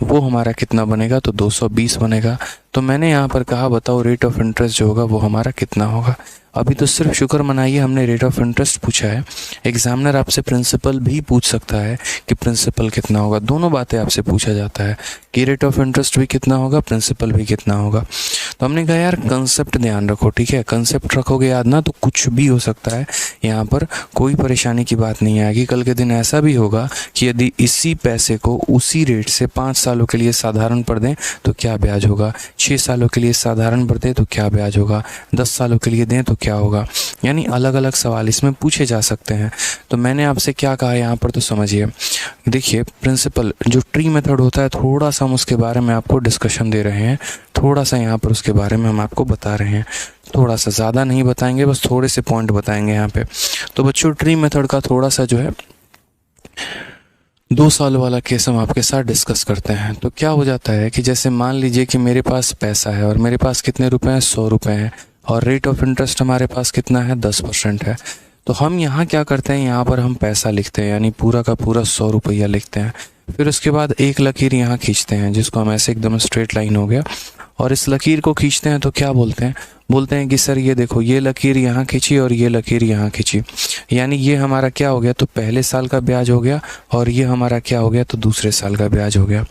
वो हमारा कितना बनेगा, तो 220 बनेगा। तो मैंने यहाँ पर कहा बताओ रेट ऑफ इंटरेस्ट जो होगा वो हमारा कितना होगा। अभी तो सिर्फ शुक्र मनाइए हमने रेट ऑफ इंटरेस्ट पूछा है, एग्जामिनर आपसे प्रिंसिपल भी पूछ सकता है कि प्रिंसिपल कितना होगा। दोनों बातें आपसे पूछा जाता है कि रेट ऑफ इंटरेस्ट भी कितना होगा, प्रिंसिपल भी कितना होगा। तो हमने कहा यार कंसेप्ट ध्यान रखो, ठीक है। कंसेप्ट रखोगे याद ना तो कुछ भी हो सकता है, यहाँ पर कोई परेशानी की बात नहीं आएगी। कल के दिन ऐसा भी होगा कि यदि इसी पैसे को उसी रेट से 5 सालों के लिए साधारण पर दें तो क्या ब्याज होगा, 6 सालों के लिए साधारण पर दें तो क्या ब्याज होगा, 10 सालों के लिए दें तो क्या होगा। यानी अलग अलग सवाल इसमें पूछे जा सकते हैं। तो मैंने आपसे क्या कहा यहाँ पर, तो समझिए। देखिए प्रिंसिपल जो ट्री मेथड होता है, थोड़ा सा हम उसके बारे में आपको डिस्कशन दे रहे हैं, थोड़ा सा यहाँ पर उसके बारे में हम आपको बता रहे हैं, थोड़ा सा, ज़्यादा नहीं बताएंगे, बस थोड़े से पॉइंट बताएंगे यहाँ पे। तो बच्चों ट्री मेथड का थोड़ा सा जो है 2 साल वाला केस हम आपके साथ डिस्कस करते हैं। तो क्या हो जाता है कि जैसे मान लीजिए कि मेरे पास पैसा है और मेरे पास कितने रुपए हैं, 100 रुपये हैं, और रेट ऑफ इंटरेस्ट हमारे पास कितना है, 10% है। तो हम यहाँ क्या करते हैं, यहाँ पर हम पैसा लिखते हैं, यानी पूरा का पूरा 100 रुपया लिखते हैं। फिर उसके बाद एक लकीर यहाँ खींचते हैं, जिसको हम ऐसे एकदम स्ट्रेट लाइन हो गया, और इस लकीर को खींचते हैं तो क्या बोलते हैं कि सर ये देखो, ये लकीर यहाँ खींची और ये लकीर यहाँ खींची, यानी ये हमारा क्या हो गया, तो पहले साल का ब्याज हो गया, और ये हमारा क्या हो गया, तो दूसरे साल का ब्याज हो गया।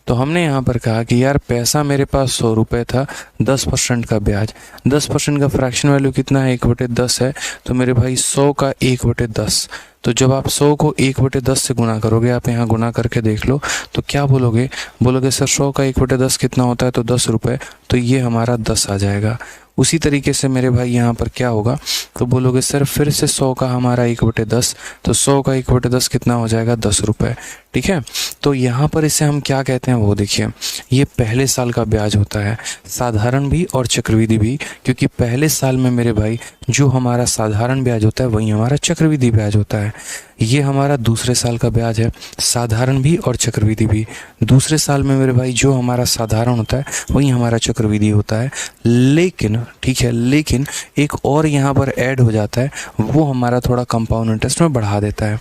तो हमने यहाँ पर कहा कि यार पैसा मेरे पास 100 रुपये था, 10% का ब्याज, 10% का फ्रैक्शन वैल्यू कितना है, 1/10 है। तो मेरे भाई 100 का 1/10, तो जब आप 100 को 1/10 से गुना करोगे, आप यहाँ गुना करके देख लो, तो क्या बोलोगे सर 100 का 1/10 कितना होता है, तो 10 रुपये, तो ये हमारा 10 आ जाएगा। उसी तरीके से मेरे भाई यहाँ पर क्या होगा, तो बोलोगे सर फिर से 100 का हमारा 1/10, तो 100 का 1/10 कितना हो जाएगा 10 रुपये। ठीक है, तो यहाँ पर इसे हम क्या कहते हैं वो देखिए, ये पहले साल का ब्याज होता है, साधारण भी और चक्रवृद्धि भी, क्योंकि पहले साल में मेरे भाई जो हमारा साधारण ब्याज होता है वही हमारा चक्रवृद्धि ब्याज होता है। ये हमारा दूसरे साल का ब्याज है, साधारण भी और चक्रवृद्धि भी। दूसरे साल में मेरे भाई जो हमारा साधारण होता है वही हमारा चक्रवृद्धि होता है, लेकिन ठीक है, लेकिन एक और यहाँ पर ऐड हो जाता है, वो हमारा थोड़ा कंपाउंड इंटरेस्ट में बढ़ा देता है।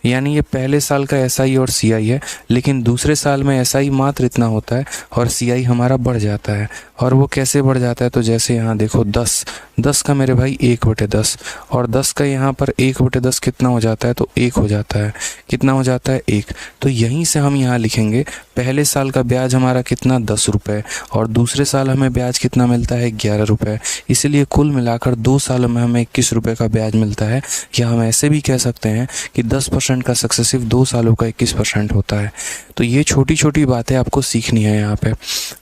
यानी ये पहले साल का SI और CI है, लेकिन दूसरे साल में SI मात्र इतना होता है और CI हमारा बढ़ जाता है। और वो कैसे बढ़ जाता है, तो जैसे यहाँ देखो 10 का मेरे भाई 1/10, और 10 का यहाँ पर 1/10 कितना हो जाता है, तो 1 हो जाता है। कितना हो जाता है 1। तो यहीं से हम यहाँ लिखेंगे पहले साल का ब्याज हमारा कितना 10 रुपये, और दूसरे साल हमें ब्याज कितना मिलता है 11 रुपये। इसलिए कुल मिलाकर 2 सालों में हमें 21 रुपये का ब्याज मिलता है। या हम ऐसे भी कह सकते हैं कि 10% का सक्सेसिव 2 सालों का 21% होता है। तो ये छोटी छोटी बातें आपको सीखनी है यहाँ पे।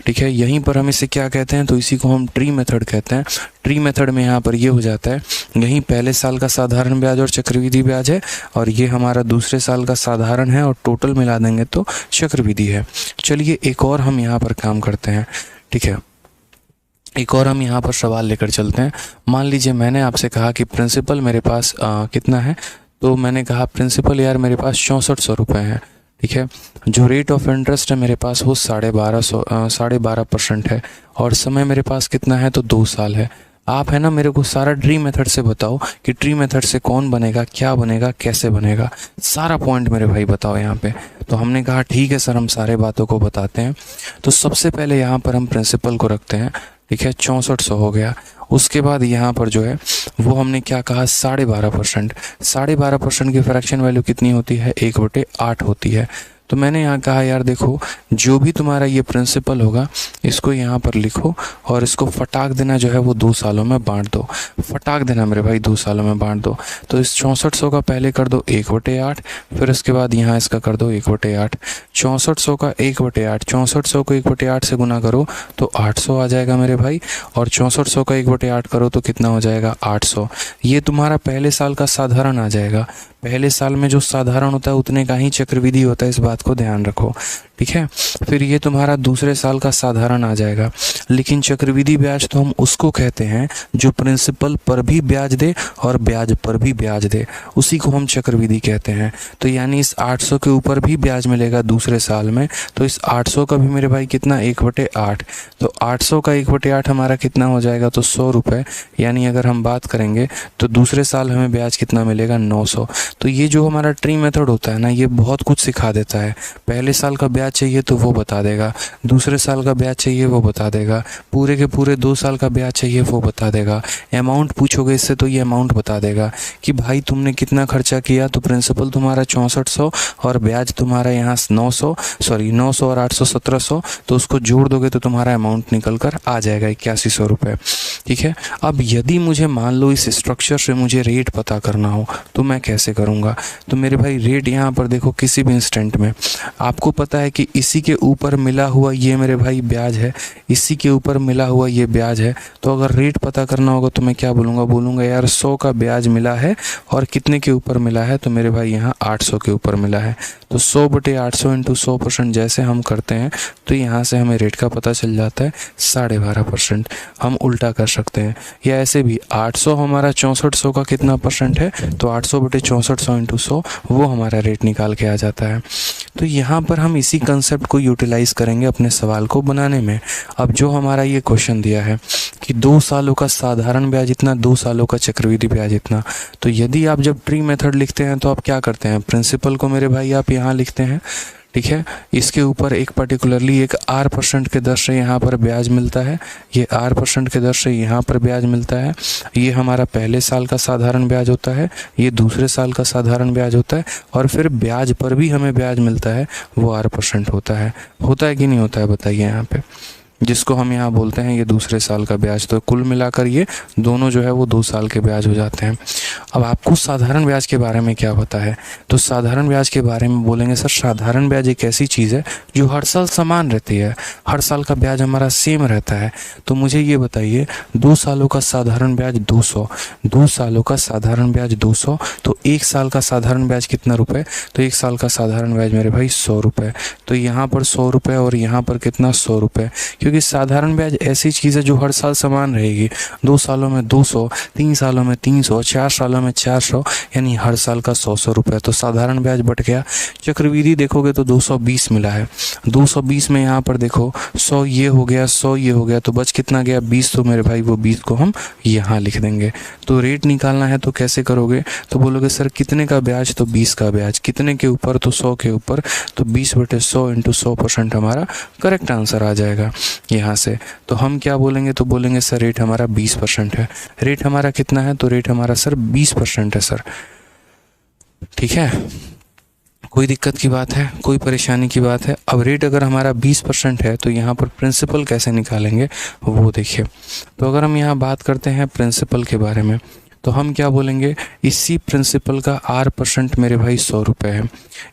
ठीक है, यहीं पर हम इसे क्या कहते हैं, तो इसी को हम ट्री मेथड कहते हैं। ट्री मेथड में यहाँ पर ये हो जाता है, यहीं पहले साल का साधारण ब्याज और चक्रवृद्धि ब्याज है, और ये हमारा दूसरे साल का साधारण है, और टोटल मिला देंगे तो चक्रवृद्धि है। चलिए एक और हम यहाँ पर काम करते हैं। ठीक है, एक और हम यहाँ पर सवाल लेकर चलते हैं। मान लीजिए मैंने आपसे कहा कि प्रिंसिपल मेरे पास कितना है, तो मैंने कहा प्रिंसिपल यार मेरे पास 6400 रुपये है। ठीक है, जो रेट ऑफ इंटरेस्ट है मेरे पास वो 12.5% है, और समय मेरे पास कितना है, तो 2 साल है। आप है ना मेरे को सारा ट्री मेथड से बताओ कि ट्री मेथड से कौन बनेगा, क्या बनेगा, कैसे बनेगा, सारा पॉइंट मेरे भाई बताओ यहाँ पे। तो हमने कहा ठीक है सर, हम सारे बातों को बताते हैं। तो सबसे पहले यहाँ पर हम प्रिंसिपल को रखते हैं। ठीक है, 6400 हो गया। उसके बाद यहाँ पर जो है वो हमने क्या कहा 12.5%। 12.5% की फ्रैक्शन वैल्यू कितनी होती है, 1/8 होती है। तो मैंने यहाँ कहा यार देखो, जो भी तुम्हारा ये प्रिंसिपल होगा इसको यहाँ पर लिखो, और इसको फटाक देना जो है वो 2 सालों में बांट दो। फटाक देना मेरे भाई 2 सालों में बांट दो। तो इस 6400 का पहले कर दो 1/8, फिर उसके बाद यहाँ इसका कर दो 1/8। 6400 का 1/8, 6400 को 1/8 से गुना करो तो 800 आ जाएगा मेरे भाई, और 6400 का 1/8 करो तो कितना हो जाएगा 800। ये तुम्हारा पहले साल का साधारण आ जाएगा। पहले साल में जो साधारण होता है उतने का ही चक्रवृद्धि होता है, इस बात को ध्यान रखो। ठीक है, फिर ये तुम्हारा दूसरे साल का साधारण आ जाएगा। लेकिन चक्रवृद्धि ब्याज तो हम उसको कहते हैं जो प्रिंसिपल पर भी ब्याज दे और ब्याज पर भी ब्याज दे, उसी को हम चक्रवृद्धि कहते हैं। तो यानी इस 800 के ऊपर भी ब्याज मिलेगा दूसरे साल में, तो इस 800 का भी मेरे भाई कितना 1/8। तो 800 का 1/8 हमारा कितना हो जाएगा, तो 100 रुपये। यानी अगर हम बात करेंगे तो दूसरे साल हमें ब्याज कितना मिलेगा 900। तो ये जो हमारा ट्री मेथड होता है ना, ये बहुत कुछ सिखा देता है। पहले साल का ब्याज चाहिए तो वो बता देगा, दूसरे साल का ब्याज चाहिए वो बता देगा, पूरे के पूरे 2 साल का ब्याज चाहिए वो बता देगा। अमाउंट पूछोगे इससे तो ये अमाउंट बता देगा कि भाई तुमने कितना खर्चा किया, तो प्रिंसिपल तुम्हारा 6400 और ब्याज तुम्हारा यहाँ 900 और 800 1700, तो उसको जोड़ दोगे तो तुम्हारा अमाउंट निकल कर आ जाएगा 8100 रुपये। ठीक है, अब यदि मुझे मान लो इस स्ट्रक्चर से मुझे रेट पता करना हो तो मैं कैसे करूँगा। तो मेरे भाई रेट यहाँ पर देखो, किसी भी इंस्टेंट में आपको पता है कि इसी के ऊपर मिला हुआ ये मेरे भाई ब्याज है, इसी के ऊपर मिला हुआ ये ब्याज है। तो अगर रेट पता करना होगा तो मैं क्या बोलूँगा यार 100 का ब्याज मिला है, और कितने के ऊपर मिला है, तो मेरे भाई यहाँ 800 के ऊपर मिला है। तो 100/800 इंटू 100% जैसे हम करते हैं तो यहाँ से हमें रेट का पता चल जाता है 12.5%। हम उल्टा कर सकते हैं, या ऐसे भी 800 हमारा 6400 का कितना परसेंट है, तो 800/6400 इंटू 100 वो हमारा रेट निकाल के आ जाता है। तो यहाँ पर हम इसी कंसेप्ट को यूटिलाइज करेंगे अपने सवाल को बनाने में। अब जो हमारा ये क्वेश्चन दिया है कि 2 सालों का साधारण ब्याज इतना, 2 सालों का चक्रवृद्धि ब्याज इतना, तो यदि आप जब ट्री मेथड लिखते हैं तो आप क्या करते हैं, प्रिंसिपल को मेरे भाई आप यहाँ लिखते हैं। ठीक है, इसके ऊपर एक पर्टिकुलरली एक R% के दर से यहाँ पर ब्याज मिलता है, ये R% के दर से यहाँ पर ब्याज मिलता है। ये हमारा पहले साल का साधारण ब्याज होता है, ये दूसरे साल का साधारण ब्याज होता है, और फिर ब्याज पर भी हमें ब्याज मिलता है, वो R% होता है कि नहीं होता है, बताइए यहाँ पे। जिसको हम यहाँ बोलते हैं ये दूसरे साल का ब्याज। तो कुल मिलाकर ये दोनों जो है वो 2 साल के ब्याज हो जाते हैं। अब आपको साधारण ब्याज के बारे में क्या पता है? तो साधारण ब्याज के बारे में बोलेंगे सर साधारण ब्याज एक ऐसी चीज़ है जो हर साल समान रहती है, हर साल का ब्याज हमारा सेम रहता है। तो मुझे ये बताइए 2 सालों का साधारण ब्याज 200, 2 सालों का साधारण ब्याज 200, तो 1 साल का साधारण ब्याज कितना रुपए? तो 1 साल का साधारण ब्याज मेरे भाई 100 रुपये। तो यहाँ पर 100 रुपये और यहाँ पर कितना 100 रुपये, क्योंकि साधारण ब्याज ऐसी चीज़ है जो हर साल समान रहेगी। 2 सालों में 200, 3 सालों में 300, 4 सालों में 400, यानी हर साल का 100 रुपये। तो साधारण ब्याज बढ़ गया। चक्रवृद्धि देखोगे तो 220 मिला है, 220 में यहाँ पर देखो 100 ये हो गया, 100 ये हो गया, तो बच कितना गया 20। तो मेरे भाई वो 20 को हम यहाँ लिख देंगे। तो रेट निकालना है तो कैसे करोगे? तो बोलोगे सर कितने का ब्याज? तो 20 का ब्याज। कितने के ऊपर? तो 100 के ऊपर। तो 20/100 इंटू 100% हमारा करेक्ट आंसर आ जाएगा यहाँ से। तो हम क्या बोलेंगे? तो बोलेंगे सर रेट हमारा 20% है। रेट हमारा कितना है? तो रेट हमारा सर 20% है सर। ठीक है, कोई दिक्कत की बात है? कोई परेशानी की बात है? अब रेट अगर हमारा 20% है तो यहाँ पर प्रिंसिपल कैसे निकालेंगे वो देखिए। तो अगर हम यहाँ बात करते हैं प्रिंसिपल के बारे में तो हम क्या बोलेंगे? इसी प्रिंसिपल का R% मेरे भाई 100 रुपये है।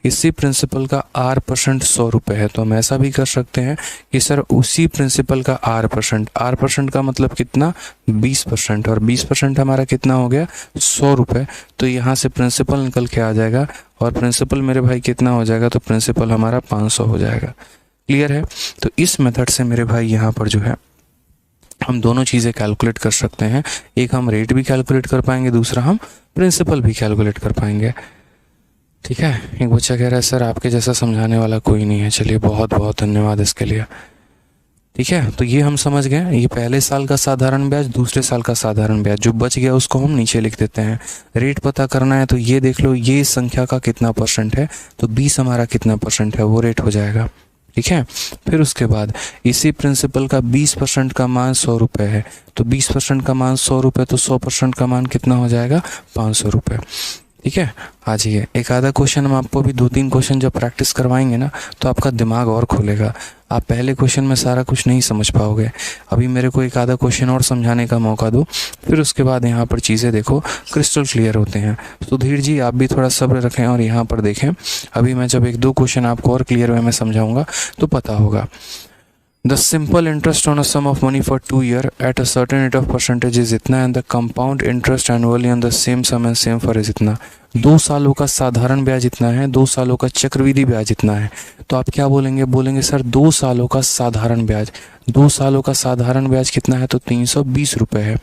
इसी प्रिंसिपल का R% 100 रुपये है। तो हम ऐसा भी कर सकते हैं कि सर उसी प्रिंसिपल का R% का मतलब कितना? 20%, और 20% हमारा कितना हो गया? 100 रुपये। तो यहाँ से प्रिंसिपल निकल के आ जाएगा, और प्रिंसिपल मेरे भाई कितना हो जाएगा? तो प्रिंसिपल हमारा 500 हो जाएगा। क्लियर है? तो इस मेथड से मेरे भाई यहाँ पर जो है हम दोनों चीज़ें कैलकुलेट कर सकते हैं। एक हम रेट भी कैलकुलेट कर पाएंगे, दूसरा हम प्रिंसिपल भी कैलकुलेट कर पाएंगे। ठीक है, एक बच्चा कह रहा है सर आपके जैसा समझाने वाला कोई नहीं है। चलिए बहुत बहुत धन्यवाद इसके लिए। ठीक है, तो ये हम समझ गए। ये पहले साल का साधारण ब्याज, दूसरे साल का साधारण ब्याज, जो बच गया उसको हम नीचे लिख देते हैं। रेट पता करना है तो ये देख लो ये संख्या का कितना % है, तो 20 हमारा कितना % है वो रेट हो जाएगा। ठीक है, फिर उसके बाद इसी प्रिंसिपल का 20% का मान 100 रुपये है, तो 20% का मान 100 रुपये, तो 100% का मान कितना हो जाएगा? 500 रुपये। ठीक है, आ जाइए एक आधा क्वेश्चन हम आपको भी 2-3 क्वेश्चन जब प्रैक्टिस करवाएंगे ना तो आपका दिमाग और खुलेगा। आप पहले क्वेश्चन में सारा कुछ नहीं समझ पाओगे। अभी मेरे को एक आधा क्वेश्चन और समझाने का मौका दो, फिर उसके बाद यहाँ पर चीज़ें देखो क्रिस्टल क्लियर होते हैं। सुधीर जी आप भी थोड़ा सब्र रखें और यहाँ पर देखें। अभी मैं जब 1-2 क्वेश्चन आपको और क्लियर वे में समझाऊंगा तो पता होगा। The simple interest on a sum of money for 2 years at a certain rate of percentage is इतना, and the compound interest annually on the same sum and same for is इतना। 2 सालों का साधारण ब्याज इतना है, 2 सालों का चक्रवृद्धि ब्याज इतना है। तो आप क्या बोलेंगे? बोलेंगे सर 2 सालों का साधारण ब्याज, 2 सालों का साधारण ब्याज कितना है? तो 320 रुपये है।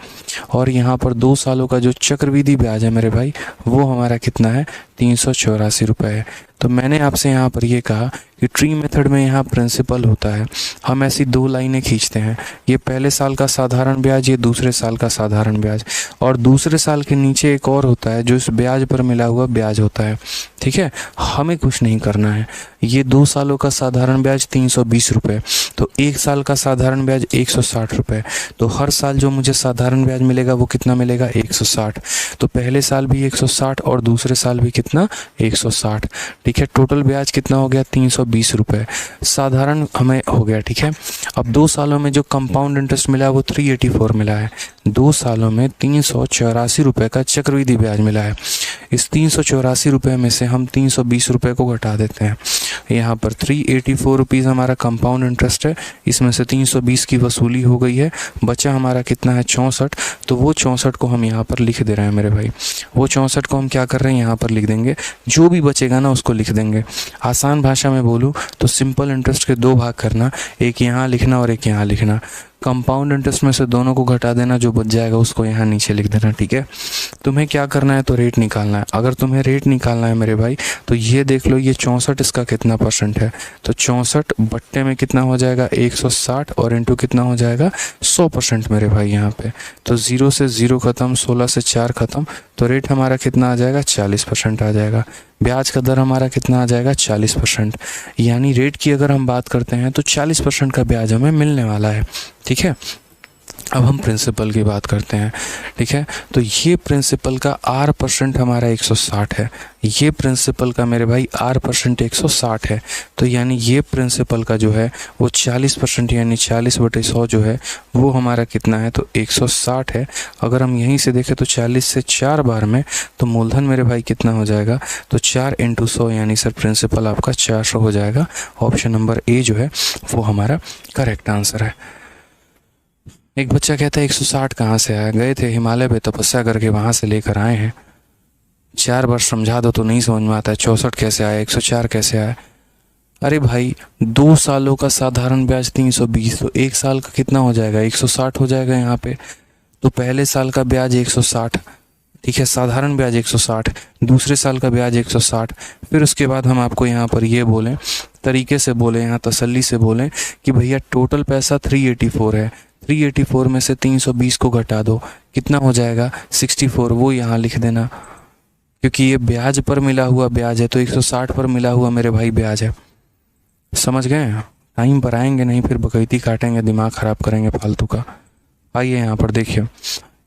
और यहाँ पर 2 सालों का जो चक्रवृद्धि ब्याज है मेरे भाई वो हमारा कितना है? 384 रुपये है। तो मैंने आपसे यहाँ पर ये कहा कि ट्री मेथड में यहाँ प्रिंसिपल होता है। हम ऐसी 2 लाइनें खींचते हैं, ये पहले साल का साधारण ब्याज, ये दूसरे साल का साधारण ब्याज, और दूसरे साल के नीचे एक और होता है जो इस ब्याज पर मिला हुआ ब्याज होता है। ठीक है, हमें कुछ नहीं करना है। ये 2 सालों का साधारण ब्याज 320 रुपये, तो 1 साल का साधारण ब्याज 160 रुपये। तो हर साल जो मुझे साधारण ब्याज मिलेगा वो कितना मिलेगा? 160। तो पहले साल भी 160 और दूसरे साल भी कितना? 160। ठीक है, टोटल ब्याज कितना हो गया? 320 रुपये साधारण हमें हो गया। ठीक है, अब 2 सालों में जो कंपाउंड इंटरेस्ट मिला है वो 384 मिला है। 2 सालों में 384 रुपये का चक्रवृद्धि ब्याज मिला है। इस 384 रुपये में से हम 320 रुपये को घटा देते हैं। यहाँ पर 384 रुपीज़ हमारा कंपाउंड इंटरेस्ट है, इसमें से 320 की वसूली हो गई है, बचा हमारा कितना है? 64। तो वो 64 को हम यहाँ पर लिख दे रहे हैं मेरे भाई। वो 64 को हम क्या कर रहे हैं? यहाँ पर लिख देंगे। जो भी बचेगा ना उसको लिख देंगे। आसान भाषा में बोलूँ तो सिंपल इंटरेस्ट के 2 भाग करना, एक यहाँ लिखना और एक यहाँ लिखना। कंपाउंड इंटरेस्ट में से दोनों को घटा देना, जो बच जाएगा उसको यहाँ नीचे लिख देना। ठीक है, तुम्हें क्या करना है? तो रेट निकालना है। अगर तुम्हें रेट निकालना है मेरे भाई तो ये देख लो, ये 64 इसका कितना % है? तो 64 बट्टे में कितना हो जाएगा? 160 और इंटू कितना हो जाएगा? 100% मेरे भाई यहाँ पे। तो 0 से 0 खत्म, 16 से 4 खत्म, तो रेट हमारा कितना आ जाएगा? 40% आ जाएगा। ब्याज का दर हमारा कितना आ जाएगा? 40%। यानी रेट की अगर हम बात करते हैं तो 40% का ब्याज हमें मिलने वाला है। ठीक है, अब हम प्रिंसिपल की बात करते हैं, ठीक है। तो ये प्रिंसिपल का R% हमारा 160 है, ये प्रिंसिपल का मेरे भाई R% 160 है। तो यानी ये प्रिंसिपल का जो है वो 40% यानी 40/100 जो है वो हमारा कितना है, तो 160 है। अगर हम यहीं से देखें तो 40 से 4 बार में, तो मूलधन मेरे भाई कितना हो जाएगा, तो 4 × 100 यानी सर प्रिंसिपल आपका 400 हो जाएगा। ऑप्शन नंबर ए जो है वो हमारा करेक्ट आंसर है। एक बच्चा कहता है 160 कहाँ से आया, गए थे हिमालय पे तपस्या करके वहाँ से लेकर आए हैं। 4 बार समझा दो तो नहीं समझ में आता है, 64 कैसे आया, 104 कैसे आया। अरे भाई 2 सालों का साधारण ब्याज 320, तो 1 साल का कितना हो जाएगा, 160 हो जाएगा यहाँ पे। तो पहले साल का ब्याज 160, ठीक है, साधारण ब्याज 160, दूसरे साल का ब्याज 160। फिर उसके बाद हम आपको यहाँ पर ये बोलें, तरीके से बोलें, यहाँ तसल्ली से बोलें कि भैया टोटल पैसा 384 है, 384 में से 320 को घटा दो, कितना हो जाएगा 64, वो यहाँ लिख देना, क्योंकि ये ब्याज पर मिला हुआ ब्याज है, तो 160 पर मिला हुआ मेरे भाई ब्याज है। समझ गए? टाइम पर आएंगे, नहीं फिर बकैती काटेंगे, दिमाग खराब करेंगे फालतू का। आइए यहाँ पर देखिए,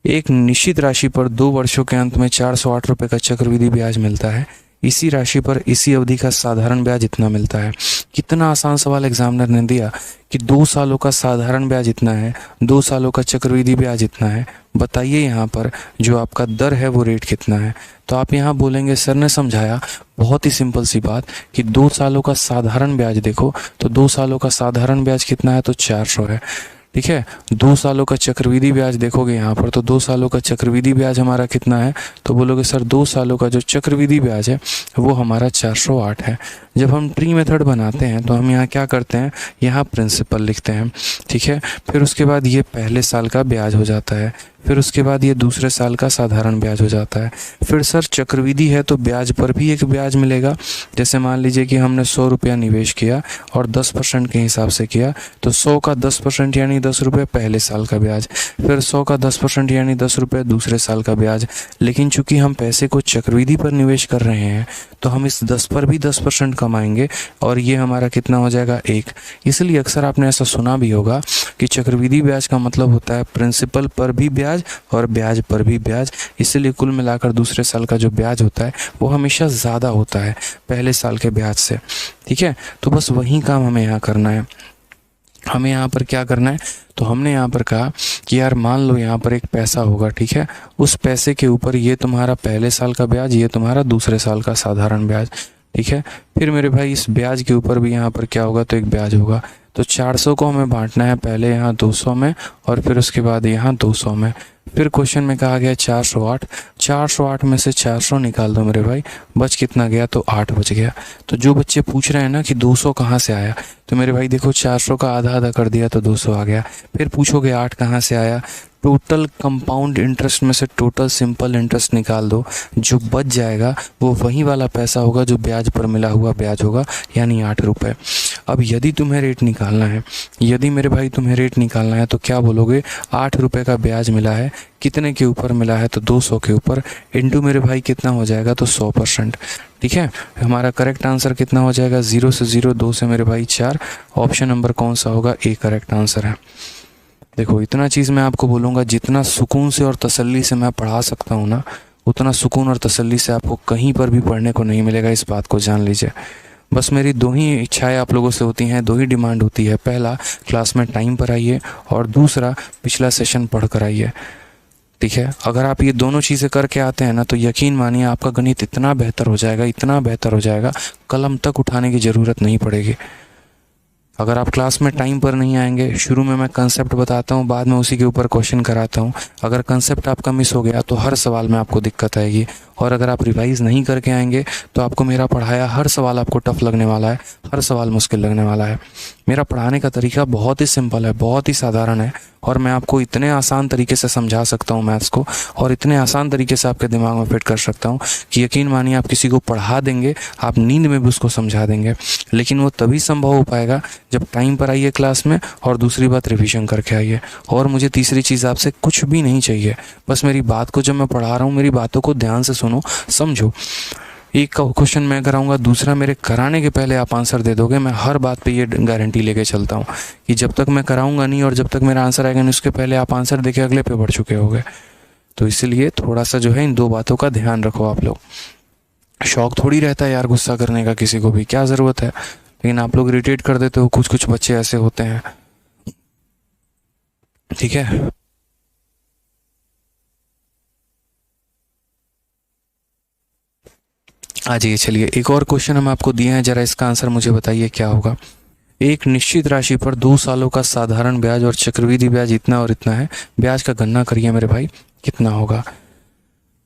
एक निश्चित राशि पर 2 वर्षों के अंत में 408 रुपये का चक्रवृद्धि ब्याज मिलता है। इसी राशि पर इसी अवधि का साधारण ब्याज इतना मिलता है। कितना आसान सवाल एग्जामिनर ने दिया कि 2 सालों का साधारण ब्याज इतना है, 2 सालों का चक्रवृद्धि ब्याज इतना है, बताइए यहाँ पर जो आपका दर है वो रेट कितना है। तो आप यहाँ बोलेंगे सर ने समझाया, बहुत ही सिंपल सी बात कि 2 सालों का साधारण ब्याज देखो, तो 2 सालों का साधारण ब्याज कितना है, तो 400 है, ठीक है। 2 सालों का चक्रवृद्धि ब्याज देखोगे यहाँ पर, तो 2 सालों का चक्रवृद्धि ब्याज हमारा कितना है, तो बोलोगे सर 2 सालों का जो चक्रवृद्धि ब्याज है वो हमारा 408 है। जब हम ट्री मेथड बनाते हैं तो हम यहाँ क्या करते हैं, यहाँ प्रिंसिपल लिखते हैं, ठीक है। फिर उसके बाद ये पहले साल का ब्याज हो जाता है, फिर उसके बाद ये दूसरे साल का साधारण ब्याज हो जाता है। फिर सर चक्रवृद्धि है तो ब्याज पर भी एक ब्याज मिलेगा। जैसे मान लीजिए कि हमने 100 रुपया निवेश किया और 10% के हिसाब से किया, तो 100 का 10% यानी 10 रुपये पहले साल का ब्याज, फिर 100 का 10% यानी 10 रुपये दूसरे साल का ब्याज। लेकिन चूंकि हम पैसे को चक्रवृद्धि पर निवेश कर रहे हैं तो हम इस 10 पर भी 10% कमाएंगे और ये हमारा कितना हो जाएगा, 1। इसलिए अक्सर आपने ऐसा सुना भी होगा कि चक्रवृद्धि ब्याज का मतलब होता है प्रिंसिपल पर भी ब्याज और ब्याज पर भी ब्याज। इसलिए कुल मिलाकर दूसरे साल का जो ब्याज होता है वो हमेशा ज़्यादा होता है पहले साल के ब्याज से, ठीक है। तो बस वही काम हमें यहाँ करना है। हमें यहाँ पर क्या करना है, तो हमने यहाँ पर कहा कि यार मान लो यहाँ पर एक पैसा होगा, ठीक है, उस पैसे के ऊपर ये तुम्हारा पहले साल का ब्याज, ये तुम्हारा दूसरे साल का साधारण ब्याज, ठीक है। फिर मेरे भाई इस ब्याज के ऊपर भी यहाँ पर क्या होगा, तो एक ब्याज होगा। तो 400 को हमें बांटना है, पहले यहाँ 200 में और फिर उसके बाद यहाँ 200 में। फिर क्वेश्चन में कहा गया 408, 408 में से 400 निकाल दो मेरे भाई, बच कितना गया, तो 8 बच गया। तो जो बच्चे पूछ रहे हैं ना कि 200 कहाँ से आया, तो मेरे भाई देखो 400 का आधा आधा कर दिया तो 200 आ गया। फिर पूछोगे 8 कहाँ से आया, टोटल कंपाउंड इंटरेस्ट में से टोटल सिंपल इंटरेस्ट निकाल दो, जो बच जाएगा वो वही वाला पैसा होगा जो ब्याज पर मिला हुआ ब्याज होगा, यानी 8 रुपये। अब यदि तुम्हें रेट निकालना है, यदि मेरे भाई तुम्हें रेट निकालना है तो क्या बोलोगे, 8 रुपये का ब्याज मिला है, कितने के ऊपर मिला है, तो 200 के ऊपर, इंटू मेरे भाई कितना हो जाएगा, तो 100%, ठीक है। हमारा करेक्ट आंसर कितना हो जाएगा, 0 से 0, 2 से मेरे भाई 4। ऑप्शन नंबर कौन सा होगा, ए करेक्ट आंसर है। देखो इतना चीज़ मैं आपको बोलूँगा, जितना सुकून से और तसल्ली से मैं पढ़ा सकता हूँ ना, उतना सुकून और तसल्ली से आपको कहीं पर भी पढ़ने को नहीं मिलेगा, इस बात को जान लीजिए। बस मेरी 2 ही इच्छाएं आप लोगों से होती हैं, 2 ही डिमांड होती है। पहला, क्लास में टाइम पर आइए, और दूसरा, पिछला सेशन पढ़ कर आइए, ठीक है। अगर आप ये दोनों चीज़ें करके आते हैं ना, तो यकीन मानिए आपका गणित इतना बेहतर हो जाएगा, इतना बेहतर हो जाएगा, कलम तक उठाने की ज़रूरत नहीं पड़ेगी। अगर आप क्लास में टाइम पर नहीं आएंगे, शुरू में मैं कंसेप्ट बताता हूँ, बाद में उसी के ऊपर क्वेश्चन कराता हूँ। अगर कंसेप्ट आपका मिस हो गया तो हर सवाल में आपको दिक्कत आएगी। और अगर आप रिवाइज़ नहीं करके आएंगे तो आपको मेरा पढ़ाया हर सवाल आपको टफ लगने वाला है, हर सवाल मुश्किल लगने वाला है। मेरा पढ़ाने का तरीका बहुत ही सिंपल है, बहुत ही साधारण है, और मैं आपको इतने आसान तरीके से समझा सकता हूँ मैथ्स को, और इतने आसान तरीके से आपके दिमाग में फिट कर सकता हूँ कि यकीन मानिए आप किसी को पढ़ा देंगे, आप नींद में भी उसको समझा देंगे। लेकिन वो तभी संभव हो पाएगा जब टाइम पर आइए क्लास में, और दूसरी बात रिवीजन करके आइए। और मुझे तीसरी चीज़ आपसे कुछ भी नहीं चाहिए, बस मेरी बात को, जब मैं पढ़ा रहा हूँ मेरी बातों को ध्यान से सुनो, समझो। एक क्वेश्चन मैं कराऊंगा, दूसरा मेरे कराने के पहले आप आंसर दे दोगे। मैं हर बात पे ये गारंटी लेके चलता हूँ कि जब तक मैं कराऊंगा नहीं और जब तक मेरा आंसर आएगा नहीं उसके पहले आप आंसर देके अगले पे बढ़ चुके होगे। तो इसलिए थोड़ा सा जो है इन 2 बातों का ध्यान रखो आप लोग। शौक थोड़ी रहता है यार गुस्सा करने का, किसी को भी क्या ज़रूरत है, लेकिन आप लोग इरिटेट कर देते हो। कुछ कुछ बच्चे ऐसे होते हैं, ठीक है। आ जाइए, चलिए एक और क्वेश्चन हम आपको दिए हैं, जरा इसका आंसर मुझे बताइए क्या होगा। एक निश्चित राशि पर 2 सालों का साधारण ब्याज और चक्रवृद्धि ब्याज इतना और इतना है, ब्याज का गणना करिए मेरे भाई कितना होगा।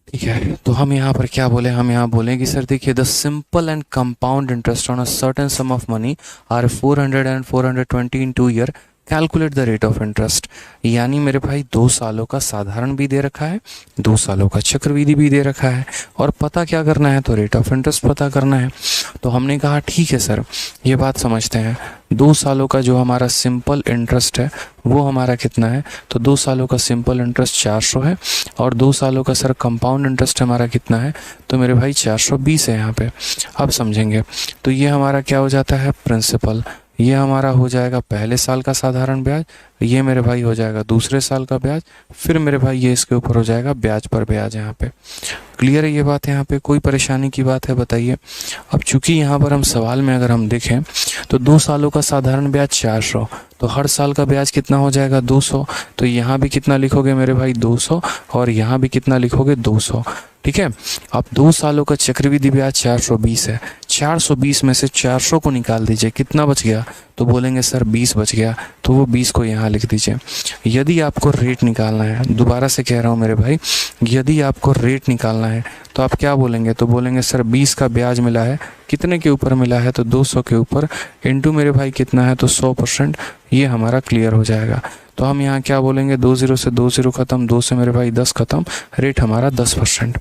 ठीक है, तो हम यहाँ पर क्या बोले, हम यहाँ बोलें कि सर देखिए, the simple and compound interest on a certain sum of money are 400 and 420 in 2 year, calculate the rate of interest. यानी मेरे भाई 2 सालों का साधारण भी दे रखा है, 2 सालों का चक्रवृद्धि भी दे रखा है, और पता क्या करना है, तो रेट ऑफ इंटरेस्ट पता करना है। तो हमने कहा ठीक है सर, ये बात समझते हैं। 2 सालों का जो हमारा सिंपल इंटरेस्ट है वो हमारा कितना है, तो 2 सालों का सिंपल इंटरेस्ट 400 है, और 2 सालों का सर कंपाउंड इंटरेस्ट हमारा कितना है, तो मेरे भाई 420 है यहाँ पे। अब समझेंगे, तो ये हमारा क्या हो जाता है, प्रिंसिपल। ये हमारा हो जाएगा पहले साल का साधारण ब्याज, ये मेरे भाई हो जाएगा दूसरे साल का ब्याज, फिर मेरे भाई ये इसके ऊपर हो जाएगा ब्याज पर ब्याज। यहाँ पे क्लियर है ये बात, यहाँ पे कोई परेशानी की बात है बताइए। अब चूंकि यहाँ पर हम सवाल में अगर हम देखें तो 2 सालों का साधारण ब्याज 400, तो हर साल का ब्याज कितना हो जाएगा 200, तो यहाँ भी कितना लिखोगे मेरे भाई 200, और यहाँ भी कितना लिखोगे 200। ठीक है, अब 2 सालों का चक्रवृद्धि ब्याज 420 है, 420 में से 400 को निकाल दीजिए, कितना बच गया, तो बोलेंगे सर 20 बच गया, तो वो 20 को यहाँ लिख दीजिए। यदि आपको रेट निकालना है, दोबारा से कह रहा हूँ मेरे भाई, यदि आपको रेट निकालना है तो आप क्या बोलेंगे, तो बोलेंगे सर 20 का ब्याज मिला है, कितने के ऊपर मिला है, तो 200 के ऊपर, इनटू मेरे भाई कितना है, तो 100%। ये हमारा क्लियर हो जाएगा। तो हम यहाँ क्या बोलेंगे, 20 से 20 खत्म, 2 से मेरे भाई 10 खत्म, रेट हमारा 10%।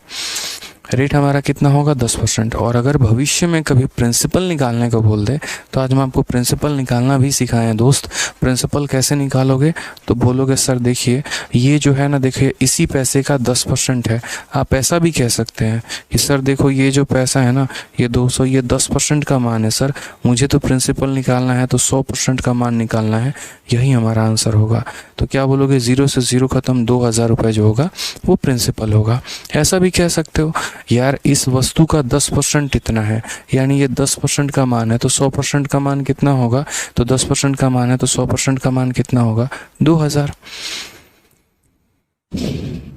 रेट हमारा कितना होगा, 10%। और अगर भविष्य में कभी प्रिंसिपल निकालने को बोल दे तो आज हम आपको प्रिंसिपल निकालना भी सिखाएं दोस्त। प्रिंसिपल कैसे निकालोगे, तो बोलोगे सर देखिए ये जो है ना, देखिए इसी पैसे का 10% है। आप ऐसा भी कह सकते हैं कि सर देखो ये जो पैसा है ना, ये 200, ये 10% का मान है सर, मुझे तो प्रिंसिपल निकालना है तो 100% का मान निकालना है, यही हमारा आंसर होगा। तो क्या बोलोगे, 0 से 0 खत्म, 2000 रुपये जो होगा वो प्रिंसिपल होगा। ऐसा भी कह सकते हो यार इस वस्तु का 10% इतना है, यानी ये 10% का मान है, तो 100% का मान कितना होगा, तो 10% का मान है तो 100% का मान कितना होगा, 2000।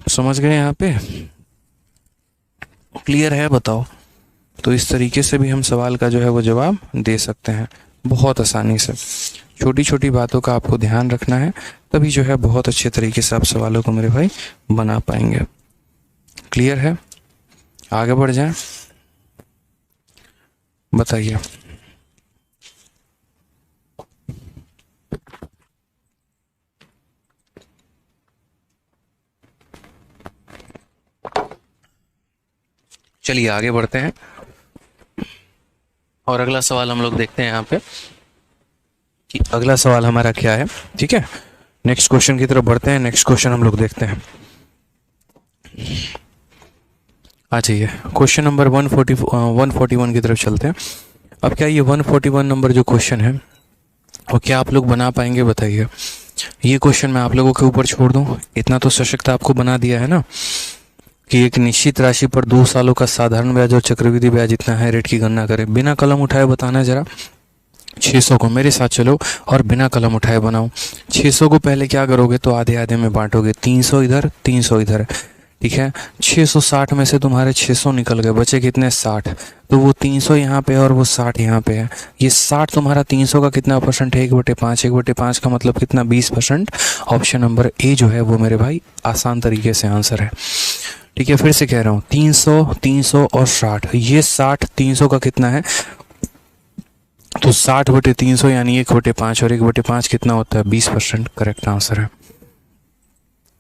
समझ गए यहाँ पे, क्लियर है बताओ। तो इस तरीके से भी हम सवाल का जो है वो जवाब दे सकते हैं बहुत आसानी से। छोटी छोटी बातों का आपको ध्यान रखना है, तभी जो है बहुत अच्छे तरीके से आप सवालों को मेरे भाई बना पाएंगे। क्लियर है, आगे बढ़ जाएं, बताइए। चलिए आगे बढ़ते हैं और अगला सवाल हम लोग देखते हैं यहाँ पे कि अगला सवाल हमारा क्या है। ठीक है, नेक्स्ट क्वेश्चन की तरफ बढ़ते हैं। नेक्स्ट क्वेश्चन हम लोग देखते हैं, आ जाइए क्वेश्चन नंबर 141 की तरफ चलते हैं। अब क्या ये 141 नंबर जो क्वेश्चन है वो क्या आप लोग बना पाएंगे बताइए। ये क्वेश्चन मैं आप लोगों के ऊपर छोड़ दूं, इतना तो सशक्त आपको बना दिया है ना कि एक निश्चित राशि पर 2 सालों का साधारण ब्याज और चक्रवृद्धि ब्याज इतना है, रेट की गणना करें। बिना कलम उठाए बताना है जरा। 600 को मेरे साथ चलो और बिना कलम उठाए बनाओ। 600 को पहले क्या करोगे, तो आधे आधे में बांटोगे, 300 इधर 300 इधर। ठीक है, 660 में से तुम्हारे 600 निकल गए, बचे कितने, 60। तो वो 300 यहाँ पे है और वो 60 यहाँ पे है। ये 60 तुम्हारा 300 का कितना परसेंट है, 1/5। 1/5 का मतलब कितना, 20%। ऑप्शन नंबर ए जो है वो मेरे भाई आसान तरीके से आंसर है। ठीक है, फिर से कह रहा हूँ, 300 300 और 60, ये 60 300 का कितना है, तो 60/300 यानी 1/5, और 1/5 कितना होता है, 20%। करेक्ट आंसर है।